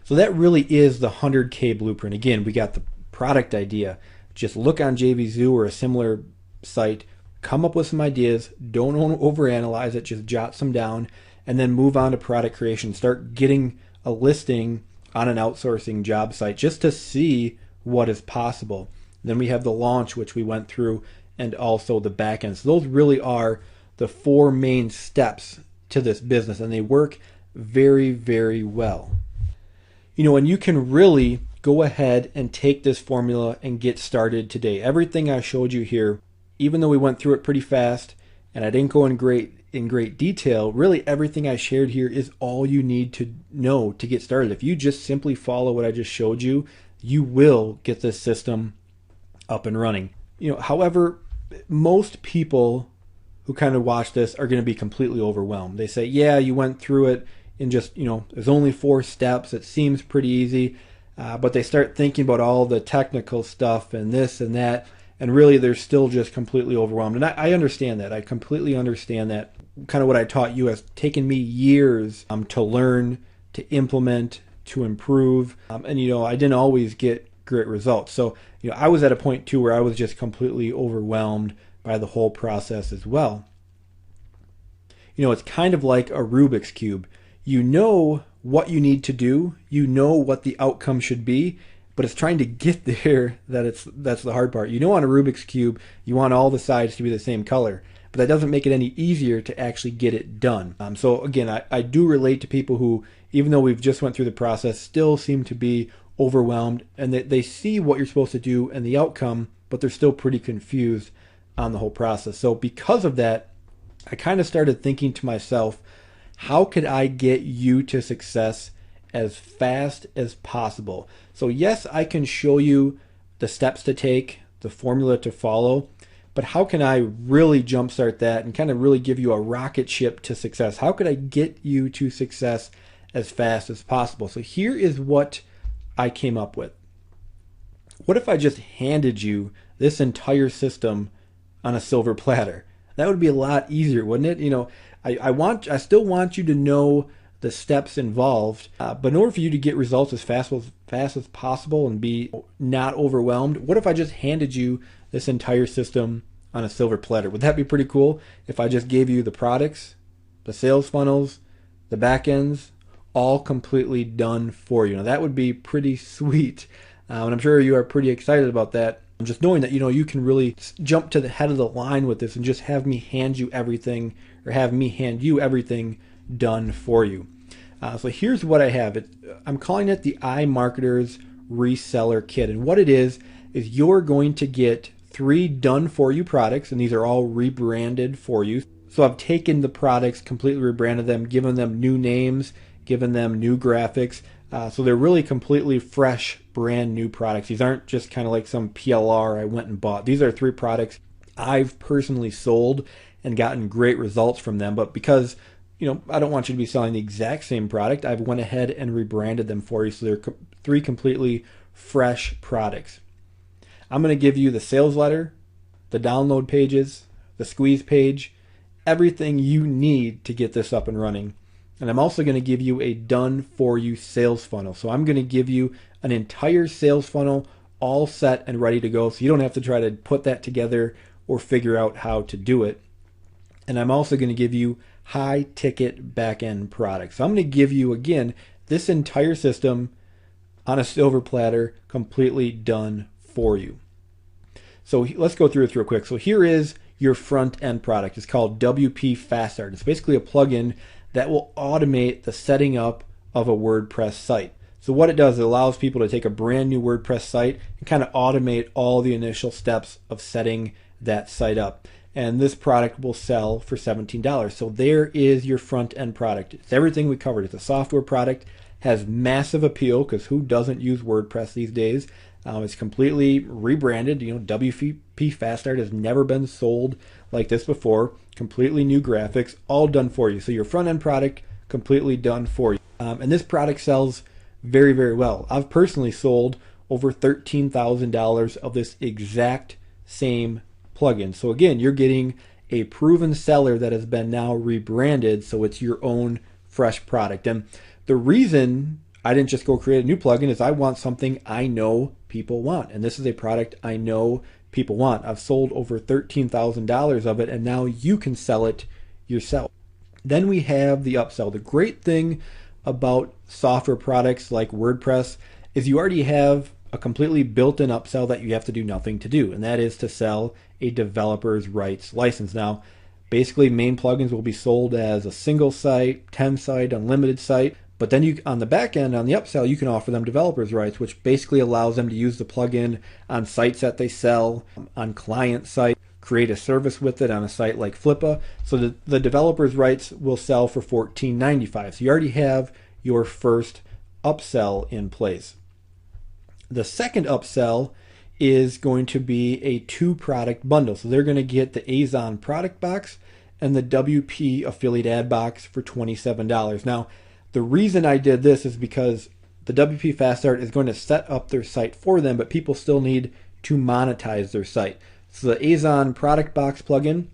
So that really is the 100K blueprint. Again, we got the product idea. Just look on JVZoo or a similar site, come up with some ideas, don't overanalyze it, just jot some down, and then move on to product creation. Start getting a listing on an outsourcing job site just to see what is possible. Then we have the launch, which we went through, and also the back end. So those really are the four main steps to this business, and they work very, very well. And you can really go ahead and take this formula and get started today. Everything I showed you here, even though we went through it pretty fast and I didn't go in great detail, really everything I shared here is all you need to know to get started. If you just simply follow what I just showed you, you will get this system up and running. However, most people who kind of watch this are going to be completely overwhelmed. They say, yeah, you went through it in just, there's only 4 steps. It seems pretty easy. But they start thinking about all the technical stuff and this and that, and really they're still just completely overwhelmed. And I understand that. I completely understand that. Kind of what I taught you has taken me years to learn, to implement, to improve. And, I didn't always get great results. So, I was at a point too where I was just completely overwhelmed by the whole process as well. It's kind of like a Rubik's Cube. You know what you need to do, you know what the outcome should be, but it's trying to get there that's the hard part. On a Rubik's Cube, you want all the sides to be the same color, but that doesn't make it any easier to actually get it done. So again, I do relate to people who, even though we've just went through the process, still seem to be overwhelmed, and they see what you're supposed to do and the outcome, but they're still pretty confused on the whole process. So because of that, I kind of started thinking to myself, how could I get you to success as fast as possible? So yes, I can show you the steps to take, the formula to follow, but how can I really jumpstart that and kind of really give you a rocket ship to success? How could I get you to success as fast as possible? So here is what I came up with. What if I just handed you this entire system on a silver platter? That would be a lot easier, wouldn't it? I still want you to know the steps involved, but in order for you to get results as fast as possible and be not overwhelmed, what if I just handed you this entire system on a silver platter? Would that be pretty cool if I just gave you the products, the sales funnels, the back ends, all completely done for you. Now that would be pretty sweet, and I'm sure you are pretty excited about that. Just knowing that you can really jump to the head of the line with this and just have me hand you everything, or have me hand you everything done for you. So here's what I have. I'm calling it the iMarketer's Reseller Kit, and what it is you're going to get 3 done for you products, and these are all rebranded for you. So I've taken the products, completely rebranded them, given them new names, given them new graphics. So they're really completely fresh, brand new products. These aren't just kind of like some PLR I went and bought. These are 3 products I've personally sold and gotten great results from them. But because I don't want you to be selling the exact same product, I've went ahead and rebranded them for you. So they're 3 completely fresh products. I'm going to give you the sales letter, the download pages, the squeeze page, everything you need to get this up and running. And I'm also going to give you a done for you sales funnel. So I'm going to give you an entire sales funnel all set and ready to go, so you don't have to try to put that together or figure out how to do it. And I'm also going to give you high ticket back end products. So I'm going to give you, again, this entire system on a silver platter, completely done for you. So let's go through this real quick. So here is your front end product. It's called WP Fast Start. It's basically a plugin that will automate the setting up of a WordPress site. So what it does, it allows people to take a brand new WordPress site and kind of automate all the initial steps of setting that site up. And this product will sell for $17. So there is your front end product. It's everything we covered. It's a software product, has massive appeal because who doesn't use WordPress these days? It's completely rebranded. WP Fast Start has never been sold like this before. Completely new graphics, all done for you. So your front end product completely done for you. And this product sells very, very well. I've personally sold over $13,000 of this exact same plugin. So again, you're getting a proven seller that has been now rebranded, so it's your own fresh product. And the reason I didn't just go create a new plugin is I want something I know people want. And this is a product I know people want. I've sold over $13,000 of it, and now you can sell it yourself. Then we have the upsell. The great thing about software products like WordPress is you already have a completely built-in upsell that you have to do nothing to do, and that is to sell a developer's rights license. Now, basically, main plugins will be sold as a single site, 10 site, unlimited site. But then you, on the back end, on the upsell, you can offer them developers rights, which basically allows them to use the plugin on sites that they sell, on client sites, create a service with it on a site like Flippa. So the developers rights will sell for $14.95. So you already have your first upsell in place. The second upsell is going to be a 2-product bundle. So they're going to get the Azon product box and the WP affiliate ad box for $27. Now, the reason I did this is because the WP Fast Start is going to set up their site for them, but people still need to monetize their site. So the Azon product box plugin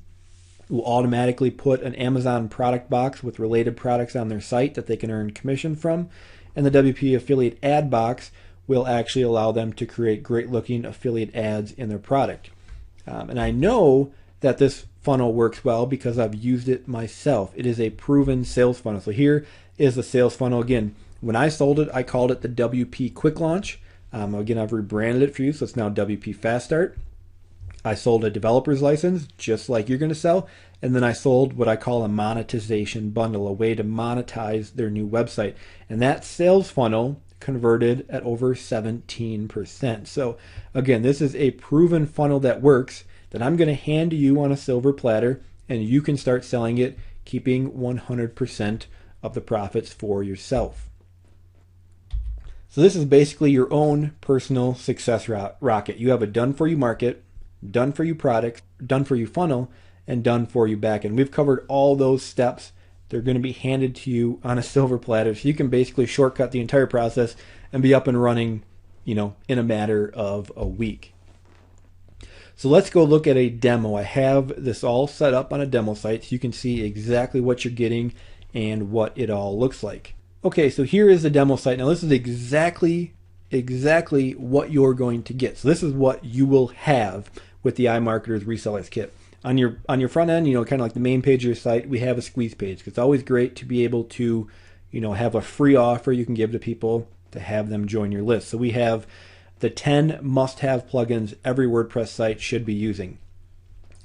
will automatically put an Amazon product box with related products on their site that they can earn commission from. And the WP affiliate ad box will actually allow them to create great looking affiliate ads in their product. And I know that this funnel works well because I've used it myself. It is a proven sales funnel. So here is the sales funnel. Again, when I sold it, I called it the WP Quick Launch. Again, I've rebranded it for you, so it's now WP Fast Start. I sold a developer's license, just like you're going to sell, and then I sold what I call a monetization bundle, a way to monetize their new website. And that sales funnel converted at over 17%. So again, this is a proven funnel that works, that I'm going to hand to you on a silver platter, and you can start selling it, keeping 100% of the profits for yourself. So this is basically your own personal success rocket. You have a done-for-you market, done-for-you products, done-for-you funnel, and done-for-you backend. We've covered all those steps. They're going to be handed to you on a silver platter, so you can basically shortcut the entire process and be up and running, in a matter of a week. So let's go look at a demo. I have this all set up on a demo site, so you can see exactly what you're getting and what it all looks like. Okay, so here is the demo site. Now this is exactly what you're going to get. So this is what you will have with the iMarketer's Resellers Kit. On your front end, kind of like the main page of your site, we have a squeeze page. It's always great to be able to, have a free offer you can give to people to have them join your list. So we have the 10 must-have plugins every WordPress site should be using.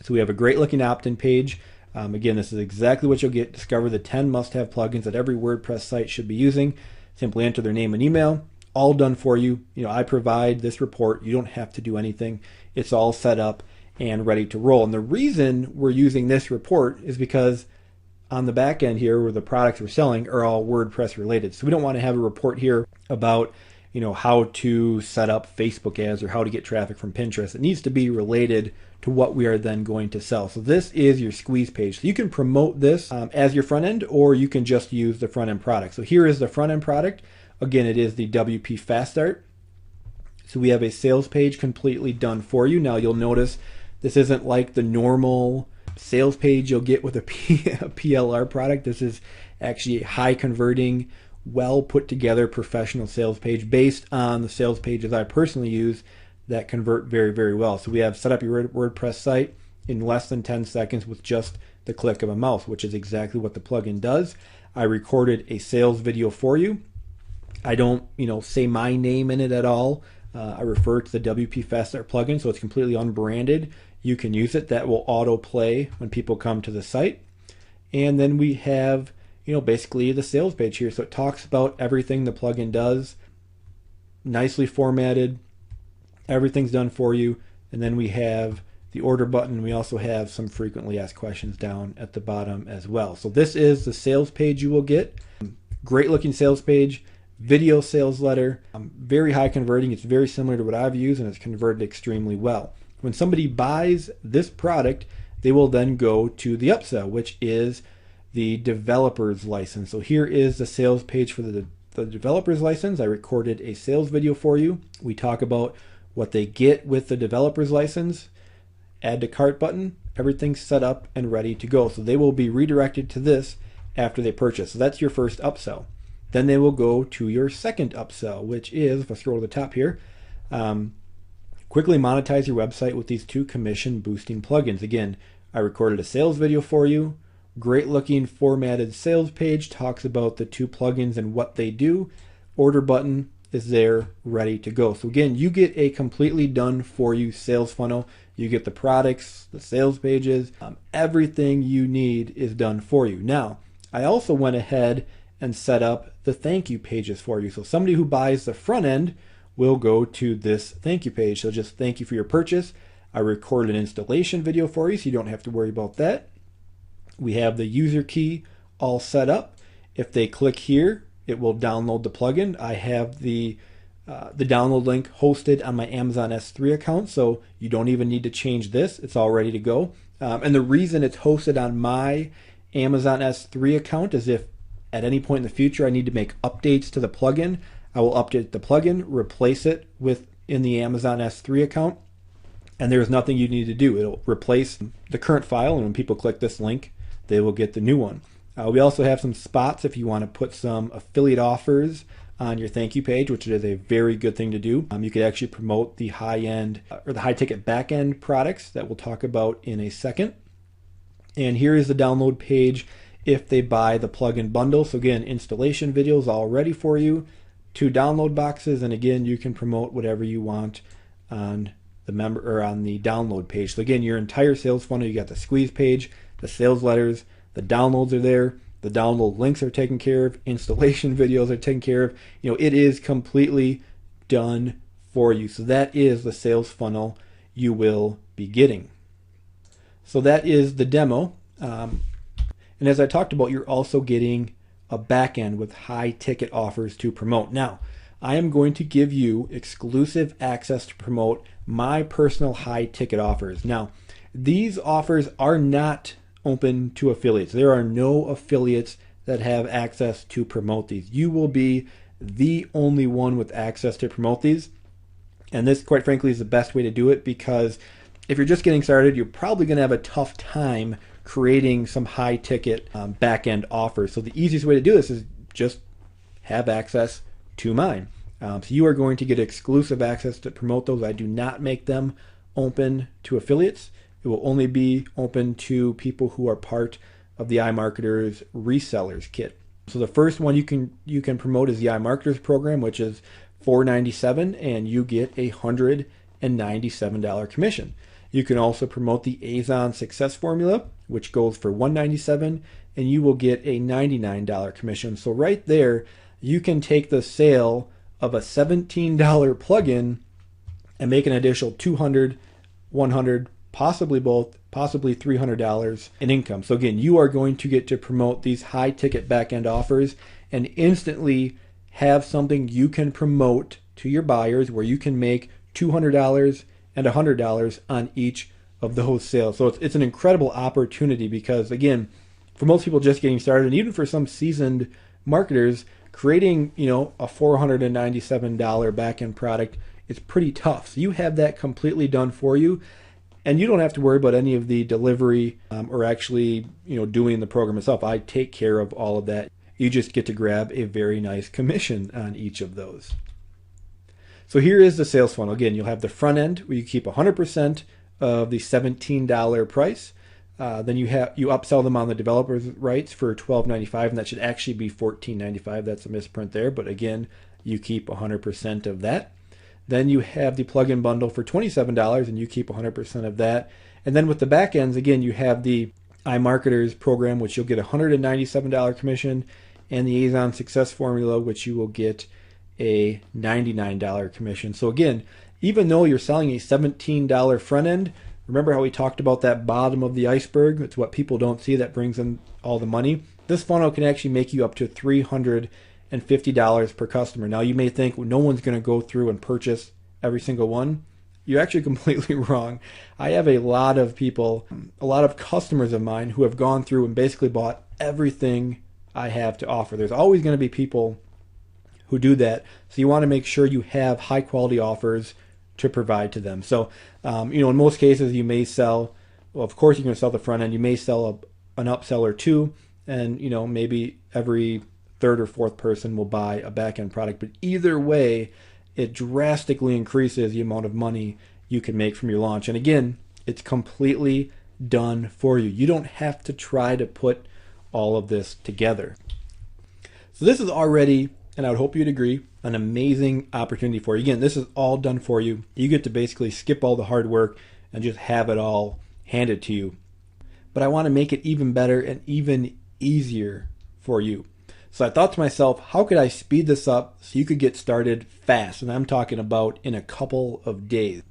So we have a great looking opt-in page. Again, this is exactly what you'll get. Discover the 10 must-have plugins that every WordPress site should be using. Simply enter their name and email. All done for you. I provide this report. You don't have to do anything. It's all set up and ready to roll. And the reason we're using this report is because on the back end here, where the products we're selling are all WordPress related. So we don't want to have a report here about how to set up Facebook ads or how to get traffic from Pinterest. It needs to be related to what we are then going to sell. So this is your squeeze page. So you can promote this as your front end, or you can just use the front end product. So here is the front end product. Again, it is the WP Fast Start. So we have a sales page completely done for you. Now you'll notice this isn't like the normal sales page you'll get with a PLR product. This is actually a high converting, well put together professional sales page based on the sales pages I personally use that convert very, very well. So we have set up your WordPress site in less than 10 seconds with just the click of a mouse, which is exactly what the plugin does. I recorded a sales video for you. I don't, say my name in it at all. I refer to the WP Fast Start plugin, so it's completely unbranded. You can use it. That will auto play when people come to the site. And then we have, basically the sales page here. So it talks about everything the plugin does, nicely formatted. Everything's done for you. And then we have the order button. We also have some frequently asked questions down at the bottom as well. So this is the sales page you will get. Great looking sales page. Video sales letter, very high converting. It's very similar to what I've used, and it's converted extremely well. When somebody buys this product, they will then go to the upsell, which is the developer's license. So here is the sales page for the developer's license. I recorded a sales video for you. We talk about what they get with the developer's license, add to cart button, everything's set up and ready to go. So they will be redirected to this after they purchase. So that's your first upsell. Then they will go to your second upsell, which is, if I scroll to the top here, quickly monetize your website with these 2 commission boosting plugins. Again, I recorded a sales video for you. Great looking formatted sales page, talks about the 2 plugins and what they do. Order button is there, ready to go. So again, you get a completely done for you sales funnel. You get the products, the sales pages, everything you need is done for you. Now, I also went ahead and set up the thank you pages for you. So somebody who buys the front end will go to this thank you page. So just thank you for your purchase. I recorded an installation video for you, so you don't have to worry about that. We have the user key all set up. If they click here, it will download the plugin. I have the download link hosted on my Amazon S3 account, so you don't even need to change this. It's all ready to go. And the reason it's hosted on my Amazon S3 account is if at any point in the future I need to make updates to the plugin, I will update the plugin, replace it in the Amazon S3 account, and there's nothing you need to do. It'll replace the current file, and when people click this link, they will get the new one. We also have some spots if you want to put some affiliate offers on your thank you page, which is a very good thing to do. You could actually promote the high-end or the high-ticket back-end products that we'll talk about in a second. And here is the download page if they buy the plugin bundle. So again, installation videos all ready for you, 2 download boxes, and again, you can promote whatever you want on the on the download page. So again, your entire sales funnel, you got the squeeze page, the sales letters, the downloads are there, the download links are taken care of, installation videos are taken care of. It is completely done for you. So that is the sales funnel you will be getting. So that is the demo. And as I talked about, you're also getting a back end with high ticket offers to promote. Now, I am going to give you exclusive access to promote my personal high ticket offers. Now, these offers are not open to affiliates. There are no affiliates that have access to promote these. You will be the only one with access to promote these. And this, quite frankly, is the best way to do it, because if you're just getting started, you're probably going to have a tough time creating some high ticket back end offers. So the easiest way to do this is just have access to mine. So you are going to get exclusive access to promote those. I do not make them open to affiliates. It will only be open to people who are part of the iMarketer's resellers kit. So the first one you can promote is the iMarketers program, which is $497, and you get $197 commission. You can also promote the Azon Success Formula, which goes for $197, and you will get a $99 commission. So right there, you can take the sale of a $17 plugin and make an additional $200, $100, possibly both, possibly $300 in income. So again, you are going to get to promote these high ticket back-end offers and instantly have something you can promote to your buyers where you can make $200 and $100 on each of those sales. So it's an incredible opportunity because, again, for most people just getting started, and even for some seasoned marketers, creating a $497 back-end product is pretty tough. So you have that completely done for you, and you don't have to worry about any of the delivery or actually doing the program itself. I take care of all of that. You just get to grab a very nice commission on each of those. So here is the sales funnel. Again, you'll have the front end where you keep 100% of the $17 price. Then you upsell them on the developer's rights for $12.95, and that should actually be $14.95. That's a misprint there, but again, you keep 100% of that. Then you have the plugin bundle for $27, and you keep 100% of that. And then with the back ends, again, you have the iMarketers program, which you'll get $197 commission, and the Azon Success Formula, which you will get a $99 commission. So again, even though you're selling a $17 front end, remember how we talked about that bottom of the iceberg? It's what people don't see that brings in all the money. This funnel can actually make you up to $350 per customer. Now you may think, well, no one's going to go through and purchase every single one. You're actually completely wrong. I have a lot of people, a lot of customers of mine who have gone through and basically bought everything I have to offer. There's always going to be people who do that. So you want to make sure you have high quality offers to provide to them. So, in most cases you may sell, well, of course you're going to sell the front end. You may sell an upsell or two, and maybe every third or fourth person will buy a back end product. But either way, it drastically increases the amount of money you can make from your launch. And again, it's completely done for you. You don't have to try to put all of this together. So this is already, and I would hope you'd agree, an amazing opportunity for you. Again, this is all done for you. You get to basically skip all the hard work and just have it all handed to you. But I want to make it even better and even easier for you. So I thought to myself, how could I speed this up so you could get started fast? And I'm talking about in a couple of days.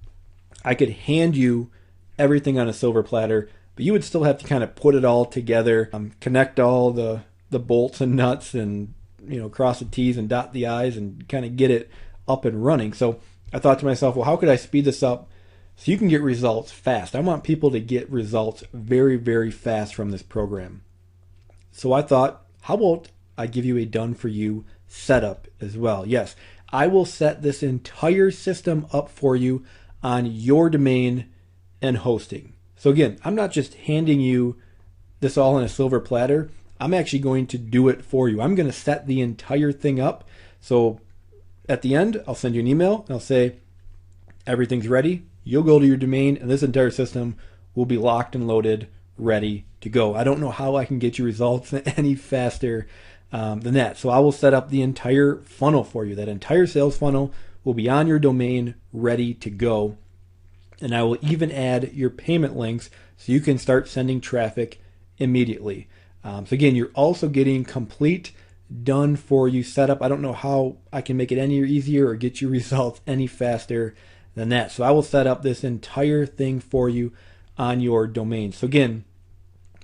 I could hand you everything on a silver platter, but you would still have to kind of put it all together, connect all the bolts and nuts, and cross the T's and dot the I's and kind of get it up and running. So I thought to myself, well, how could I speed this up so you can get results fast? I want people to get results very, very fast from this program. So I thought, how about I give you a done-for-you setup as well? Yes, I will set this entire system up for you on your domain and hosting. So again, I'm not just handing you this all on a silver platter. I'm actually going to do it for you. I'm going to set the entire thing up. So at the end, I'll send you an email and I'll say, everything's ready. You'll go to your domain and this entire system will be locked and loaded, ready to go. I don't know how I can get you results any faster than that. So I will set up the entire funnel for you. That entire sales funnel will be on your domain, ready to go. And I will even add your payment links so you can start sending traffic immediately. So again, you're also getting complete done for you setup. I don't know how I can make it any easier or get you results any faster than that. So I will set up this entire thing for you on your domain. So again,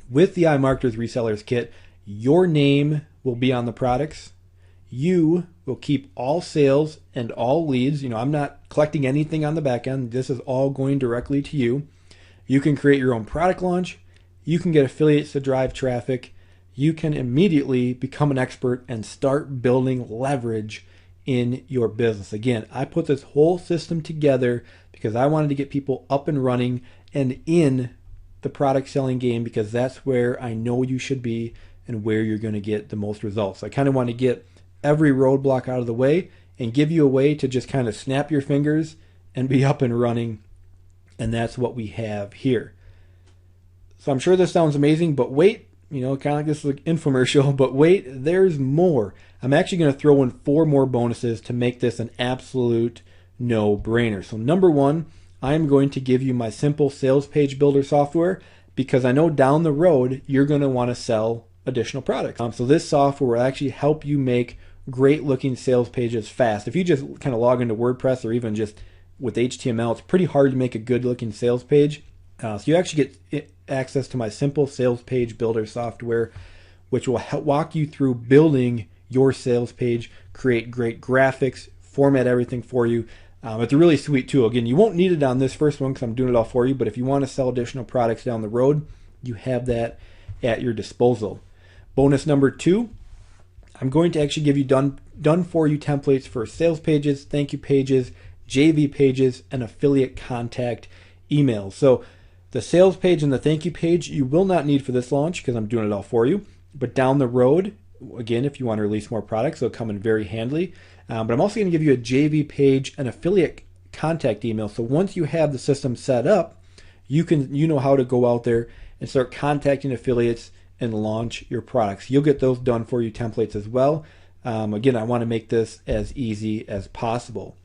with the iMarketers Resellers Kit, your name will be on the products. You will keep all sales and all leads. I'm not collecting anything on the back end. This is all going directly to you. You can create your own product launch. You can get affiliates to drive traffic. You can immediately become an expert and start building leverage in your business. Again, I put this whole system together because I wanted to get people up and running and in the product selling game, because that's where I know you should be and where you're going to get the most results. I kind of want to get every roadblock out of the way and give you a way to just kind of snap your fingers and be up and running. And that's what we have here. So I'm sure this sounds amazing, but wait kind of like this like infomercial, but wait, there's more. I'm actually going to throw in 4 more bonuses to make this an absolute no-brainer. So number 1, I'm going to give you my simple sales page builder software because I know down the road you're going to want to sell additional products. So this software will actually help you make great looking sales pages fast. If you just kind of log into WordPress or even just with HTML, it's pretty hard to make a good looking sales page. So you actually get access to my simple sales page builder software, which will help walk you through building your sales page, create great graphics, format everything for you. It's a really sweet tool. Again, you won't need it on this first one because I'm doing it all for you, but if you want to sell additional products down the road, you have that at your disposal. Bonus number 2, I'm going to actually give you done for you templates for sales pages, thank you pages, JV pages, and affiliate contact emails. So the sales page and the thank you page you will not need for this launch because I'm doing it all for you. But down the road, again, if you want to release more products, it'll come in very handy. But I'm also going to give you a JV page and affiliate contact email. So once you have the system set up, you know how to go out there and start contacting affiliates and launch your products. You'll get those done for you templates as well. Again, I want to make this as easy as possible.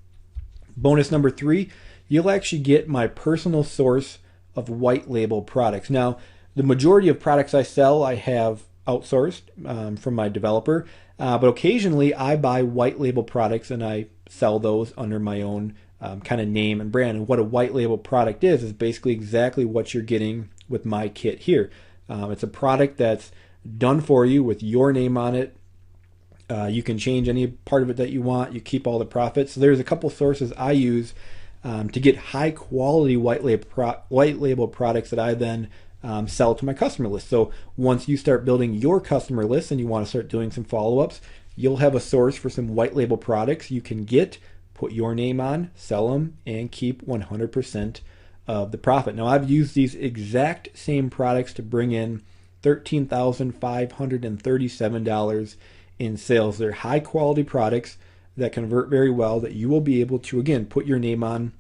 Bonus number 3, you'll actually get my personal source of white label products. Now, the majority of products I sell, I have outsourced from my developer, but occasionally I buy white label products and I sell those under my own kind of name and brand. And what a white label product is basically exactly what you're getting with my kit here. It's a product that's done for you with your name on it. You can change any part of it that you want. You keep all the profits. So there's a couple sources I use to get high quality white label products that I then sell to my customer list. So once you start building your customer list and you want to start doing some follow-ups, you'll have a source for some white label products you can get, put your name on, sell them, and keep 100% of the profit. Now, I've used these exact same products to bring in $13,537 in sales. They're high quality products that convert very well that you will be able to, again, put your name on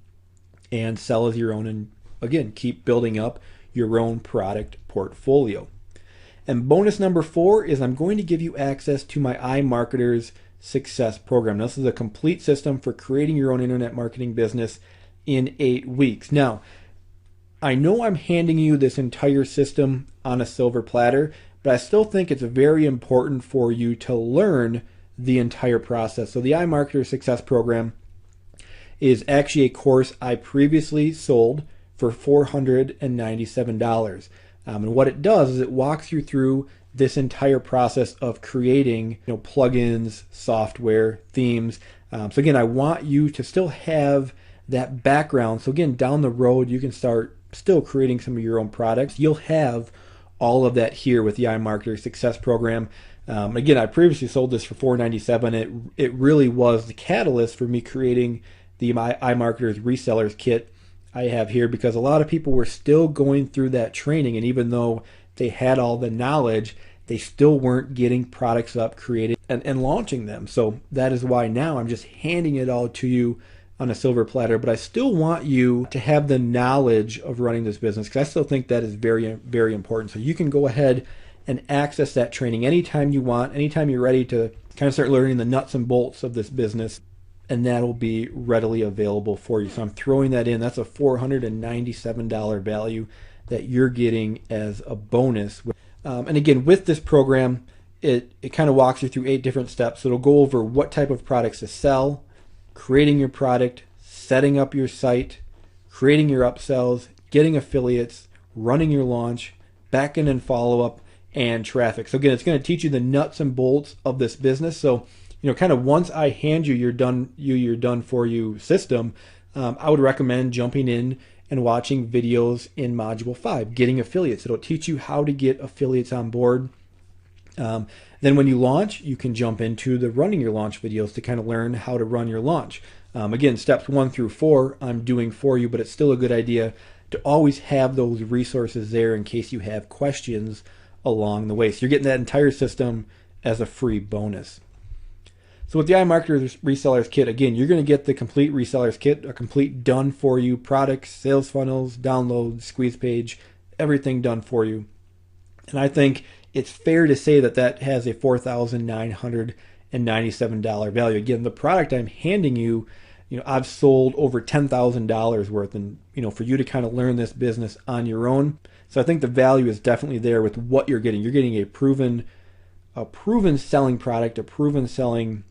and sell as your own, and again, keep building up your own product portfolio. And bonus number 4 is I'm going to give you access to my iMarketer's Success Program. Now, this is a complete system for creating your own internet marketing business in 8 weeks. Now, I know I'm handing you this entire system on a silver platter, but I still think it's very important for you to learn the entire process. So the iMarketer Success Program is actually a course I previously sold for $497. And what it does is it walks you through this entire process of creating plugins, software, themes. So again, I want you to still have that background. So again, down the road, you can start still creating some of your own products. You'll have all of that here with the iMarketer Success Program. Again, I previously sold this for $497. It really was the catalyst for me creating the iMarketer's Resellers Kit I have here, because a lot of people were still going through that training, and even though they had all the knowledge, they still weren't getting products up, created, and launching them. So that is why now I'm just handing it all to you on a silver platter, but I still want you to have the knowledge of running this business, because I still think that is very, very important. So you can go ahead and access that training anytime you want, anytime you're ready to kind of start learning the nuts and bolts of this business, and that'll be readily available for you. So I'm throwing that in. That's a $497 value that you're getting as a bonus. And again, with this program, it kind of walks you through 8 different steps. So it'll go over what type of products to sell, creating your product, setting up your site, creating your upsells, getting affiliates, running your launch, back-end and follow-up, and traffic. So again, it's going to teach you the nuts and bolts of this business. So kind of once I hand you your done for you system, I would recommend jumping in and watching videos in Module 5, getting affiliates. It'll teach you how to get affiliates on board. Then when you launch, you can jump into the running your launch videos to kind of learn how to run your launch. Again, steps 1 through 4 I'm doing for you, but it's still a good idea to always have those resources there in case you have questions along the way. So you're getting that entire system as a free bonus. So with the iMarketer Resellers Kit, again, you're going to get the complete Resellers Kit, a complete done for you products, sales funnels, downloads, squeeze page, everything done for you. And I think it's fair to say that that has a $4,997 value. Again, the product I'm handing you, I've sold over $10,000 worth, and for you to kind of learn this business on your own. So I think the value is definitely there with what you're getting. You're getting a proven selling product, a proven selling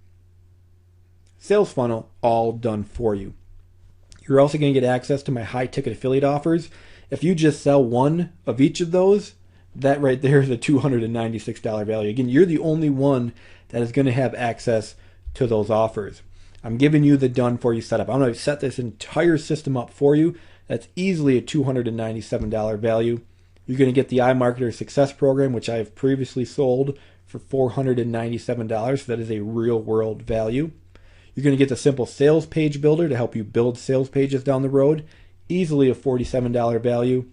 sales funnel, all done for you. You're also going to get access to my high ticket affiliate offers. If you just sell one of each of those, that right there is a $296 value. Again, you're the only one that is going to have access to those offers. I'm giving you the done for you setup. I'm going to set this entire system up for you. That's easily a $297 value. You're going to get the iMarketer Success Program, which I have previously sold for $497. So that is a real world value. You're going to get the Simple Sales Page Builder to help you build sales pages down the road. Easily a $47 value.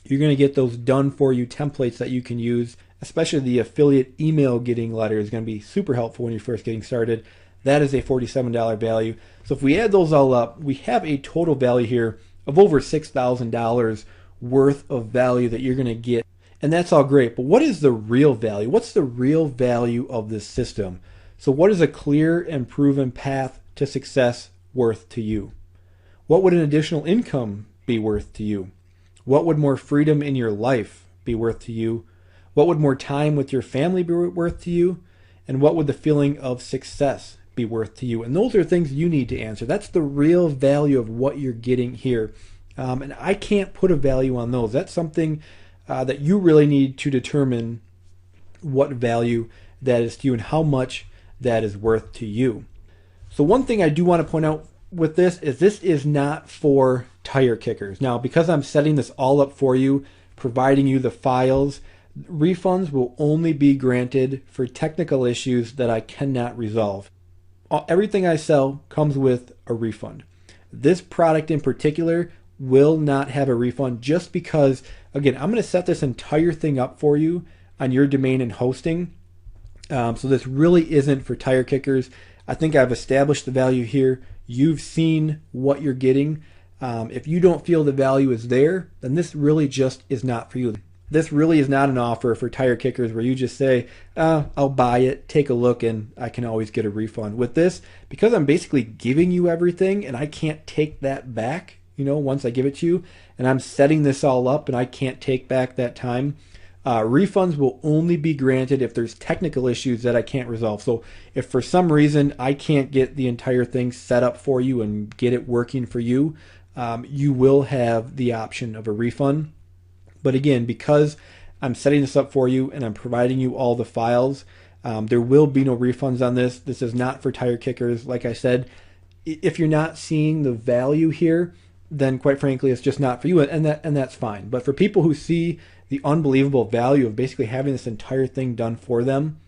You're going to get those done for you templates that you can use, especially the affiliate email getting letter is going to be super helpful when you're first getting started. That is a $47 value. So if we add those all up, we have a total value here of over $6,000 worth of value that you're going to get. And that's all great. But what is the real value? What's the real value of this system? So what is a clear and proven path to success worth to you? What would an additional income be worth to you? What would more freedom in your life be worth to you? What would more time with your family be worth to you? And what would the feeling of success be worth to you? And those are things you need to answer. That's the real value of what you're getting here. And I can't put a value on those. That's something that you really need to determine what value that is to you and how much that is worth to you. So one thing I do want to point out with this is not for tire kickers. Now, because I'm setting this all up for you, providing you the files, refunds will only be granted for technical issues that I cannot resolve. Everything I sell comes with a refund. This product in particular will not have a refund just because, again, I'm going to set this entire thing up for you on your domain and hosting. So this really isn't for tire kickers. I think I've established the value here. You've seen what you're getting. If you don't feel the value is there, then this really just is not for you. This really is not an offer for tire kickers where you just say, I'll buy it, take a look, and I can always get a refund. With this, because I'm basically giving you everything and I can't take that back, once I give it to you, and I'm setting this all up and I can't take back that time, refunds will only be granted if there's technical issues that I can't resolve. So if for some reason I can't get the entire thing set up for you and get it working for you, you will have the option of a refund. But again, because I'm setting this up for you and I'm providing you all the files, there will be no refunds on this. This is not for tire kickers. Like I said, if you're not seeing the value here, then quite frankly, it's just not for you, and that's fine. But for people who see the unbelievable value of basically having this entire thing done for them,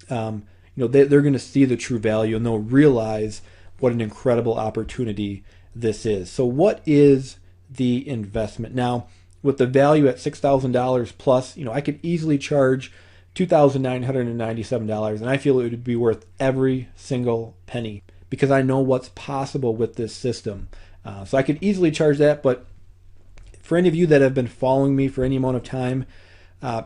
they're going to see the true value and they'll realize what an incredible opportunity this is. So what is the investment? Now, with the value at $6,000 plus, I could easily charge $2,997, and I feel it would be worth every single penny because I know what's possible with this system. So I could easily charge that, but for any of you that have been following me for any amount of time,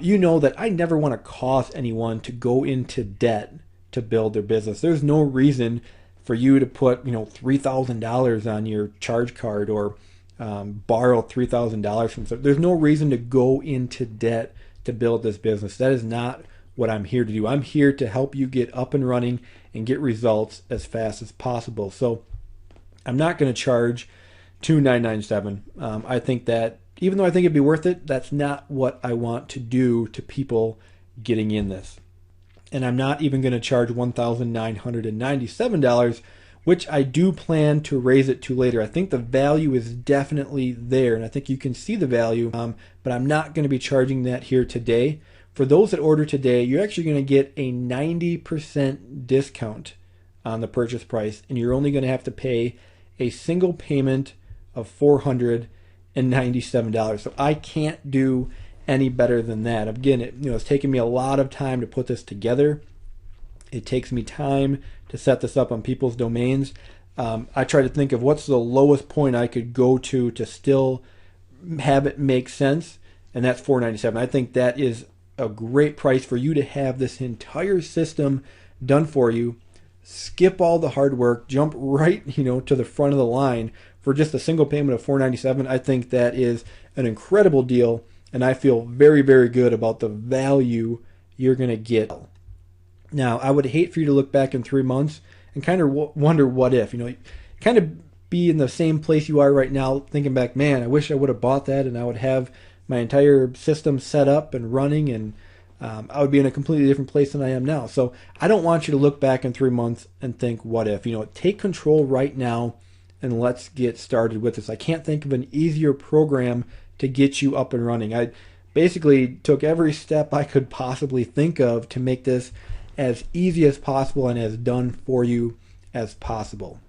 you know that I never want to cause anyone to go into debt to build their business. There's no reason for you to put, $3,000 on your charge card or borrow $3,000 from someone. There's no reason to go into debt to build this business. That is not what I'm here to do. I'm here to help you get up and running and get results as fast as possible. So I'm not going to charge $2,997. I think that even though I think it'd be worth it, that's not what I want to do to people getting in this. And I'm not even going to charge $1,997, which I do plan to raise it to later. I think the value is definitely there, and I think you can see the value, but I'm not going to be charging that here today. For those that order today, you're actually going to get a 90% discount on the purchase price, and you're only going to have to pay a single payment of $497. So I can't do any better than that. Again, it's taken me a lot of time to put this together. It takes me time to set this up on people's domains. I try to think of what's the lowest point I could go to still have it make sense, and that's $497. I think that is a great price for you to have this entire system done for you. Skip all the hard work, jump right, to the front of the line for just a single payment of $497. I think that is an incredible deal, and I feel very, very good about the value you're going to get. Now, I would hate for you to look back in 3 months and kind of wonder what if, kind of be in the same place you are right now, thinking back, man, I wish I would have bought that and I would have my entire system set up and running, and I would be in a completely different place than I am now. So I don't want you to look back in 3 months and think, what if? Take control right now and let's get started with this. I can't think of an easier program to get you up and running. I basically took every step I could possibly think of to make this as easy as possible and as done for you as possible.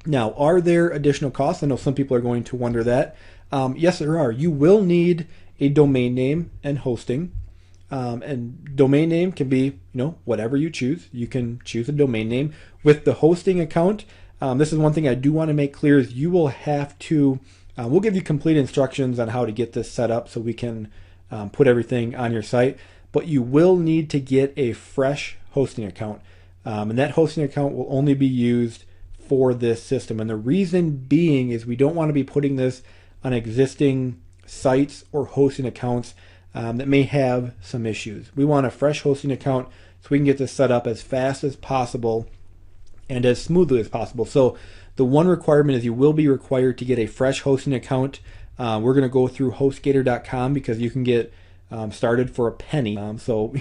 Now, are there additional costs? I know some people are going to wonder that. Yes, there are. You will need a domain name and hosting. And domain name can be, whatever you choose. You can choose a domain name. With the hosting account, this is one thing I do want to make clear is you will have to, we'll give you complete instructions on how to get this set up so we can put everything on your site. But you will need to get a fresh hosting account. And that hosting account will only be used for this system. And the reason being is we don't want to be putting this on existing sites or hosting accounts that may have some issues. We want a fresh hosting account so we can get this set up as fast as possible and as smoothly as possible. So the one requirement is you will be required to get a fresh hosting account. We're going to go through HostGator.com because you can get started for a penny. So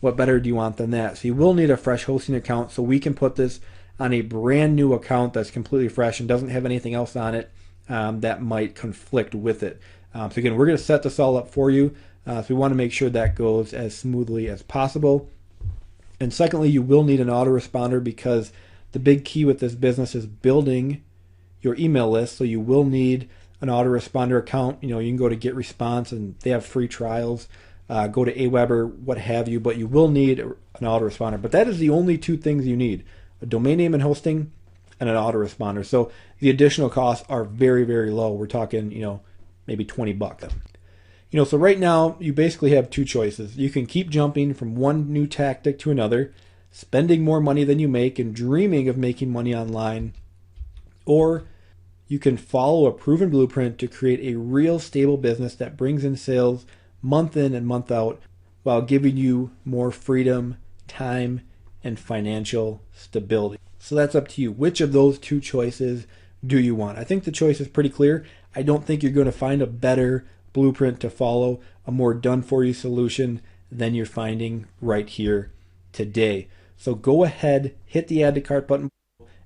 what better do you want than that? So you will need a fresh hosting account so we can put this on a brand new account that's completely fresh and doesn't have anything else on it that might conflict with it. So again, we're going to set this all up for you. So we want to make sure that goes as smoothly as possible. And secondly, you will need an autoresponder because the big key with this business is building your email list. So you will need an autoresponder account. You can go to GetResponse and they have free trials. Go to Aweber, what have you, but you will need an autoresponder. But that is the only two things you need: a domain name and hosting and an autoresponder. So the additional costs are very, very low. We're talking, maybe $20. So right now you basically have two choices. You can keep jumping from one new tactic to another, spending more money than you make and dreaming of making money online, or you can follow a proven blueprint to create a real stable business that brings in sales month in and month out while giving you more freedom, time, and financial stability. So that's up to you. Which of those two choices do you want? I think the choice is pretty clear. I don't think you're going to find a better blueprint to follow, a more done-for-you solution than you're finding right here today. So go ahead, hit the add to cart button,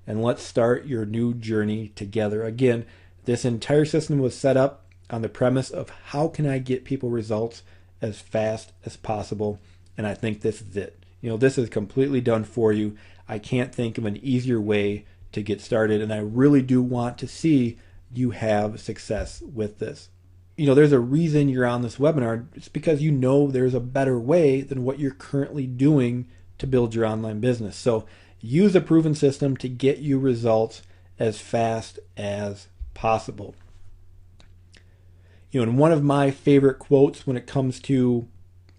and let's start your new journey together. Again, this entire system was set up on the premise of how can I get people results as fast as possible, and I think this is it. This is completely done for you. I can't think of an easier way to get started, and I really do want to see you have success with this. There's a reason you're on this webinar. It's because there's a better way than what you're currently doing to build your online business. So use a proven system to get you results as fast as possible. And one of my favorite quotes when it comes to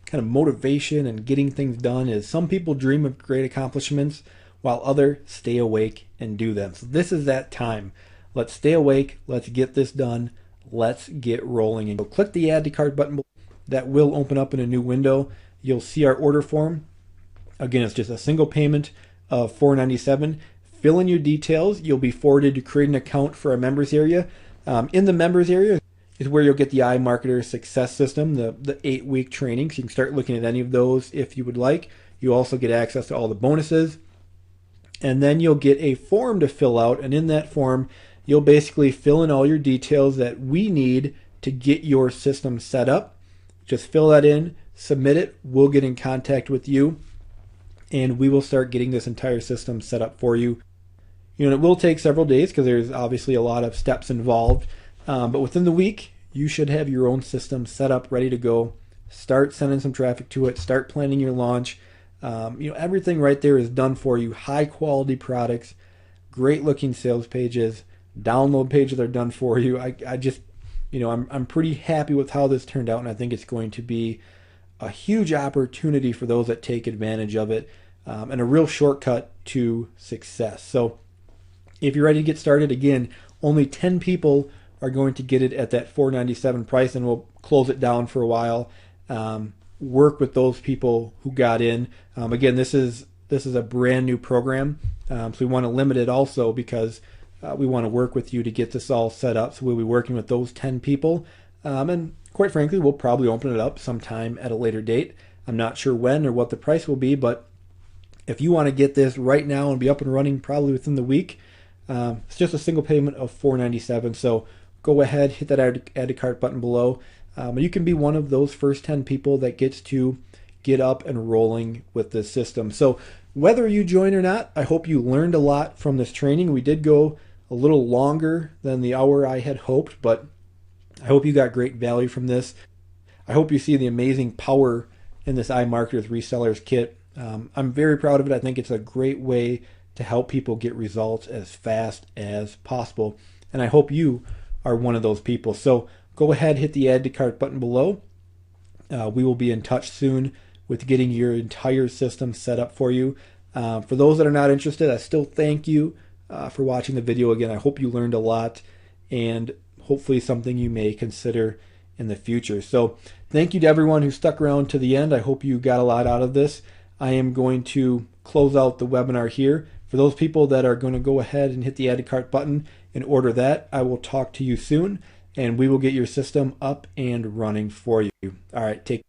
kind of motivation and getting things done is, some people dream of great accomplishments while others stay awake and do them. So this is that time. Let's stay awake. Let's get this done. Let's get rolling. And click the add to cart button. That will open up in a new window. You'll see our order form. Again, it's just a single payment of $497. Fill in your details. You'll be forwarded to create an account for our members area. In the members area is where you'll get the iMarketer Success System, the 8-week training. So you can start looking at any of those if you would like. You also get access to all the bonuses. And then you'll get a form to fill out. And in that form, you'll basically fill in all your details that we need to get your system set up. Just fill that in, submit it. We'll get in contact with you, and we will start getting this entire system set up for you. It will take several days because there's obviously a lot of steps involved. But within the week, you should have your own system set up, ready to go. Start sending some traffic to it. Start planning your launch. Everything right there is done for you. High quality products, great looking sales pages, download pages are done for you. I'm pretty happy with how this turned out, and I think it's going to be a huge opportunity for those that take advantage of it, and a real shortcut to success. So if you're ready to get started, again, only 10 people are going to get it at that $497 price, and we'll close it down for a while. Work with those people who got in. Again, this is a brand new program, so we want to limit it also because we want to work with you to get this all set up. So we'll be working with those 10 people, and quite frankly, we'll probably open it up sometime at a later date. I'm not sure when or what the price will be, but if you want to get this right now and be up and running probably within the week, it's just a single payment of $497. So go ahead, hit that add to cart button below. You can be one of those first 10 people that gets to get up and rolling with this system. So whether you join or not, I hope you learned a lot from this training. We did go a little longer than the hour I had hoped, but I hope you got great value from this. I hope you see the amazing power in this iMarketer's Resellers Kit. I'm very proud of it. I think it's a great way to help people get results as fast as possible. And I hope you are one of those people. So go ahead, hit the add to cart button below. We will be in touch soon with getting your entire system set up for you. For those that are not interested, I still thank you for watching the video. Again, I hope you learned a lot and hopefully something you may consider in the future. So thank you to everyone who stuck around to the end. I hope you got a lot out of this. I am going to close out the webinar here. For those people that are going to go ahead and hit the add to cart button and order that, I will talk to you soon, and we will get your system up and running for you. All right, take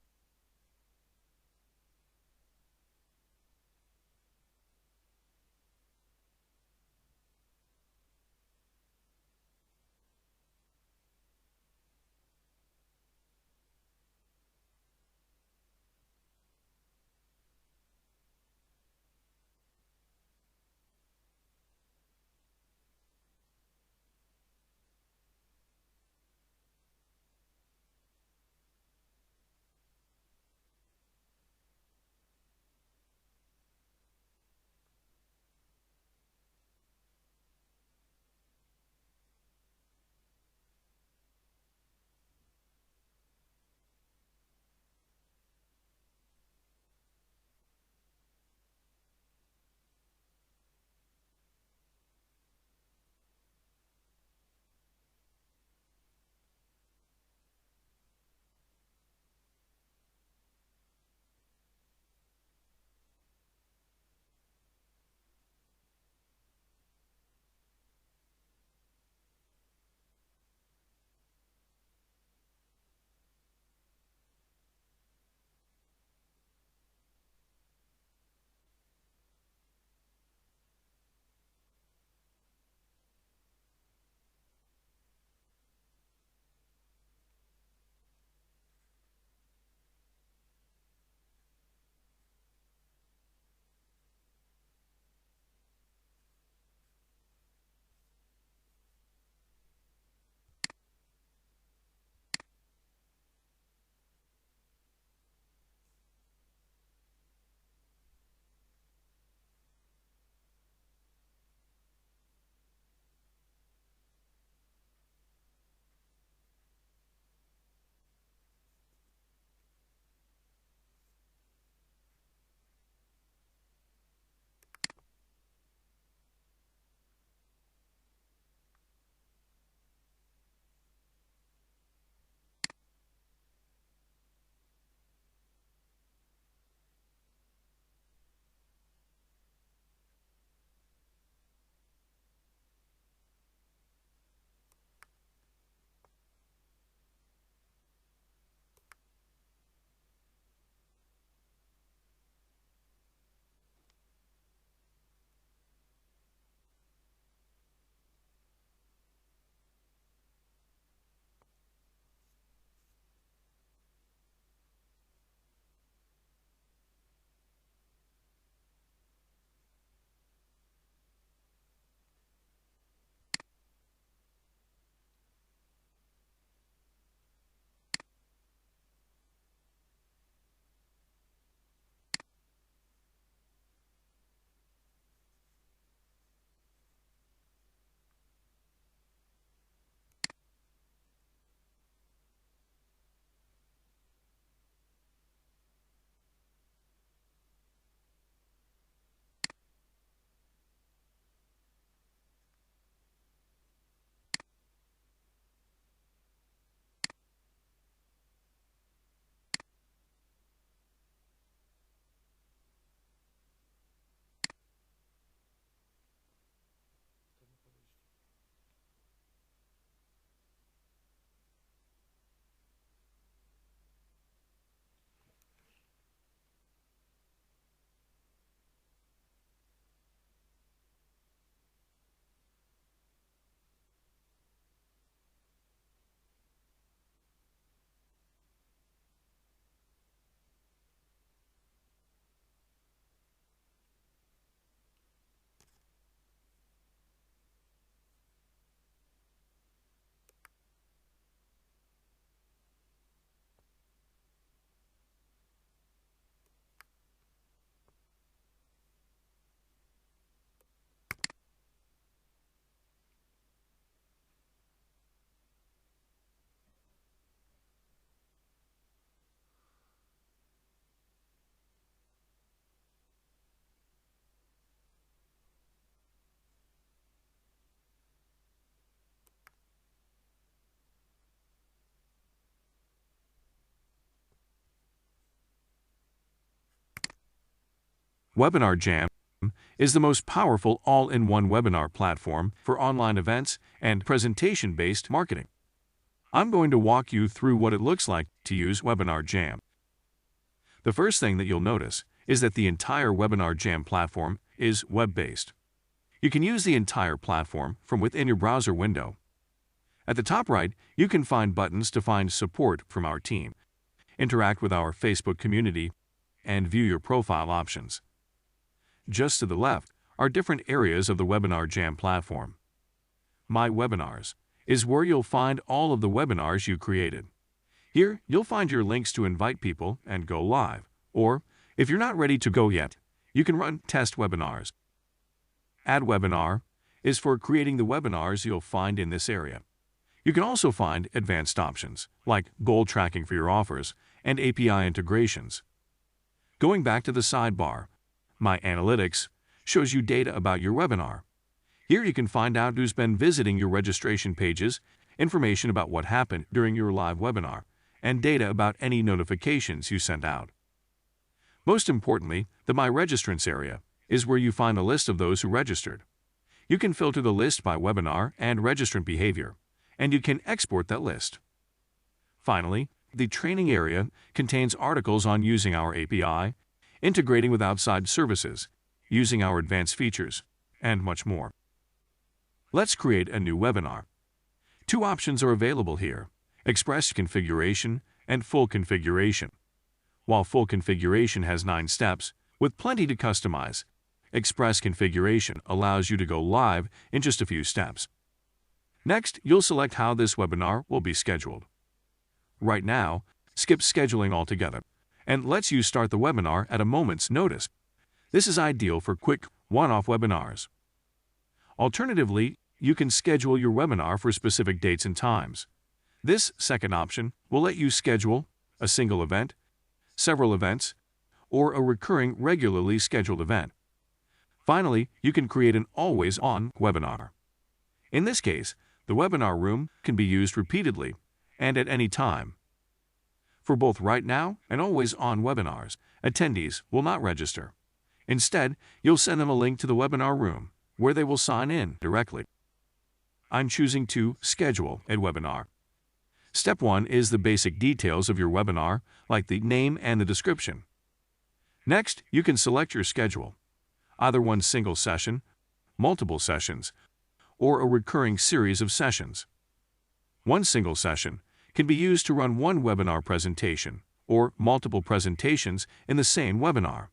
Webinar Jam is the most powerful all-in-one webinar platform for online events and presentation-based marketing. I'm going to walk you through what it looks like to use Webinar Jam. The first thing that you'll notice is that the entire Webinar Jam platform is web-based. You can use the entire platform from within your browser window. At the top right, you can find buttons to find support from our team, interact with our Facebook community, and view your profile options. Just to the left are different areas of the Webinar Jam platform. My Webinars is where you'll find all of the webinars you created. Here, you'll find your links to invite people and go live, or if you're not ready to go yet, you can run test webinars. Add Webinar is for creating the webinars you'll find in this area. You can also find advanced options, like goal tracking for your offers and API integrations. Going back to the sidebar, My Analytics shows you data about your webinar. Here you can find out who's been visiting your registration pages, information about what happened during your live webinar, and data about any notifications you sent out. Most importantly, the My Registrants area is where you find a list of those who registered. You can filter the list by webinar and registrant behavior, and you can export that list. Finally, the training area contains articles on using our API, integrating with outside services, using our advanced features, and much more. Let's create a new webinar. Two options are available here: Express Configuration and Full Configuration. While Full Configuration has 9 steps, with plenty to customize, Express Configuration allows you to go live in just a few steps. Next, you'll select how this webinar will be scheduled. Right now, skip scheduling altogether, and lets you start the webinar at a moment's notice. This is ideal for quick, one-off webinars. Alternatively, you can schedule your webinar for specific dates and times. This second option will let you schedule a single event, several events, or a recurring, regularly scheduled event. Finally, you can create an always-on webinar. In this case, the webinar room can be used repeatedly and at any time. For both right now and always-on webinars, attendees will not register. Instead, you'll send them a link to the webinar room, where they will sign in directly. I'm choosing to schedule a webinar. Step 1 is the basic details of your webinar, like the name and the description. Next, you can select your schedule, either one single session, multiple sessions, or a recurring series of sessions. One single session can be used to run one webinar presentation or multiple presentations in the same webinar.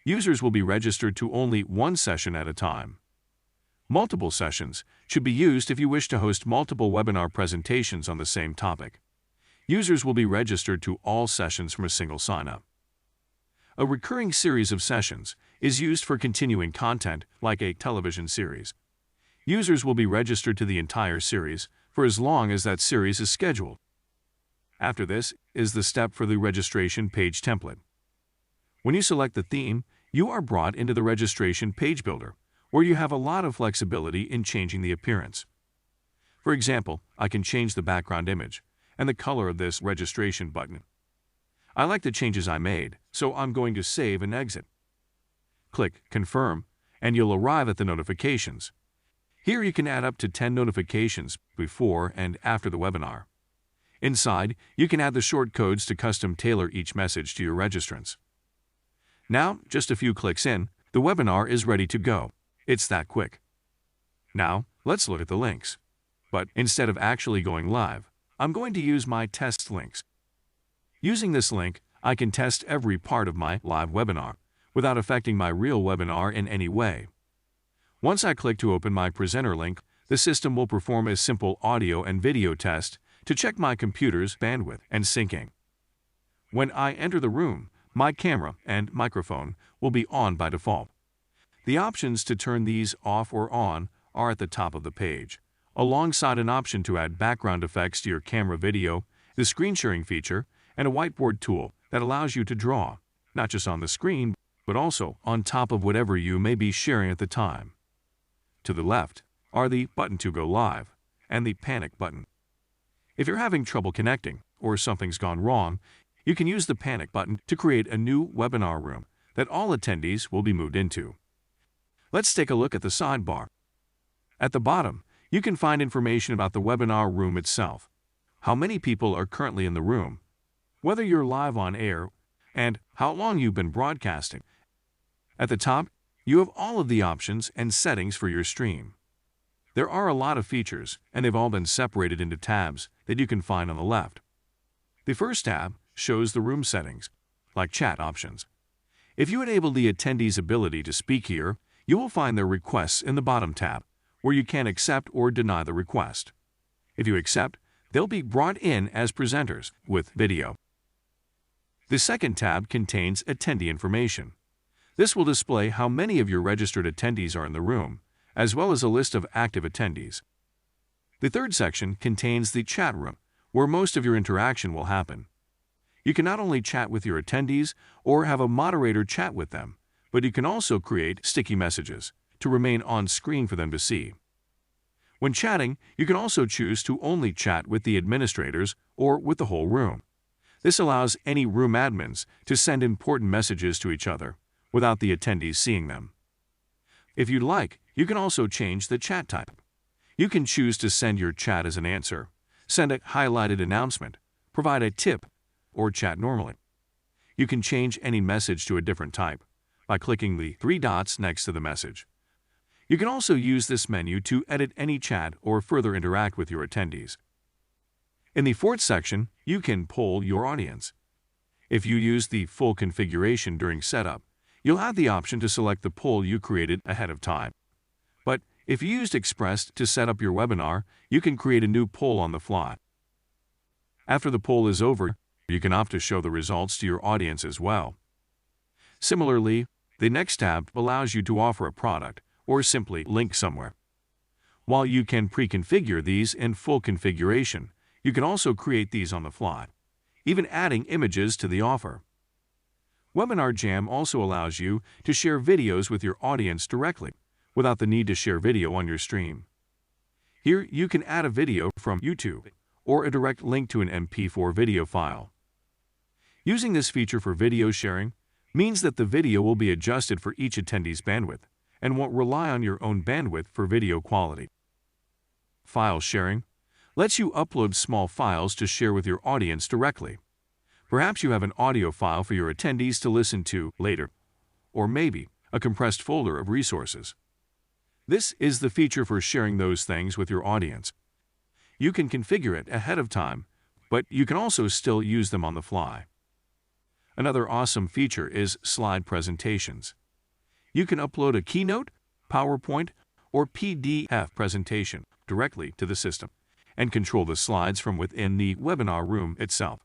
Users will be registered to only one session at a time. Multiple sessions should be used if you wish to host multiple webinar presentations on the same topic. Users will be registered to all sessions from a single sign-up. A recurring series of sessions is used for continuing content like a television series. Users will be registered to the entire series for as long as that series is scheduled. After this is the step for the registration page template. When you select the theme, you are brought into the registration page builder, where you have a lot of flexibility in changing the appearance. For example, I can change the background image and the color of this registration button. I like the changes I made, so I'm going to save and exit. Click Confirm, and you'll arrive at the notifications. Here you can add up to 10 notifications before and after the webinar. Inside, you can add the short codes to custom tailor each message to your registrants. Now, just a few clicks in, the webinar is ready to go. It's that quick. Now, let's look at the links. But instead of actually going live, I'm going to use my test links. Using this link, I can test every part of my live webinar without affecting my real webinar in any way. Once I click to open my presenter link, the system will perform a simple audio and video test to check my computer's bandwidth and syncing. When I enter the room, my camera and microphone will be on by default. The options to turn these off or on are at the top of the page, alongside an option to add background effects to your camera video, the screen sharing feature, and a whiteboard tool that allows you to draw, not just on the screen, but also on top of whatever you may be sharing at the time. To the left are the button to go live and the panic button. If you're having trouble connecting or something's gone wrong, you can use the panic button to create a new webinar room that all attendees will be moved into. Let's take a look at the sidebar. At the bottom, you can find information about the webinar room itself, how many people are currently in the room, whether you're live on air, and how long you've been broadcasting. At the top, you have all of the options and settings for your stream. There are a lot of features, and they've all been separated into tabs that you can find on the left. The first tab shows the room settings, like chat options. If you enable the attendee's ability to speak here, you will find their requests in the bottom tab, where you can accept or deny the request. If you accept, they'll be brought in as presenters with video. The second tab contains attendee information. This will display how many of your registered attendees are in the room, as well as a list of active attendees. The third section contains the chat room, where most of your interaction will happen. You can not only chat with your attendees or have a moderator chat with them, but you can also create sticky messages to remain on screen for them to see. When chatting, you can also choose to only chat with the administrators or with the whole room. This allows any room admins to send important messages to each other without the attendees seeing them. If you'd like, you can also change the chat type. You can choose to send your chat as an answer, send a highlighted announcement, provide a tip, or chat normally. You can change any message to a different type by clicking the three dots next to the message. You can also use this menu to edit any chat or further interact with your attendees. In the fourth section, you can poll your audience. If you use the full configuration during setup, you'll have the option to select the poll you created ahead of time. But if you used Express to set up your webinar, you can create a new poll on the fly. After the poll is over, you can opt to show the results to your audience as well. Similarly, the next tab allows you to offer a product or simply link somewhere. While you can pre-configure these in full configuration, you can also create these on the fly, even adding images to the offer. Webinar Jam also allows you to share videos with your audience directly, without the need to share video on your stream. Here, you can add a video from YouTube or a direct link to an MP4 video file. Using this feature for video sharing means that the video will be adjusted for each attendee's bandwidth and won't rely on your own bandwidth for video quality. File sharing lets you upload small files to share with your audience directly. Perhaps you have an audio file for your attendees to listen to later, or maybe a compressed folder of resources. This is the feature for sharing those things with your audience. You can configure it ahead of time, but you can also still use them on the fly. Another awesome feature is slide presentations. You can upload a Keynote, PowerPoint, or PDF presentation directly to the system and control the slides from within the webinar room itself.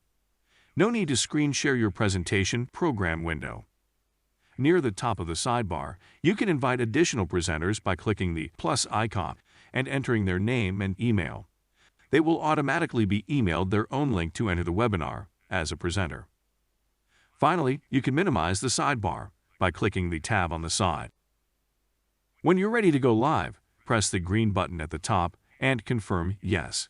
No need to screen share your presentation program window. Near the top of the sidebar, you can invite additional presenters by clicking the plus icon and entering their name and email. They will automatically be emailed their own link to enter the webinar as a presenter. Finally, you can minimize the sidebar by clicking the tab on the side. When you're ready to go live, press the green button at the top and confirm Yes.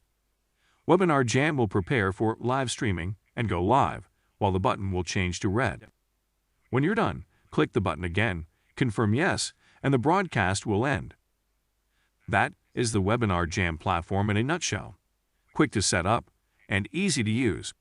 Webinar Jam will prepare for live streaming and go live, while the button will change to red. When you're done, click the button again, confirm Yes, and the broadcast will end. That is the Webinar Jam platform in a nutshell. Quick to set up and easy to use.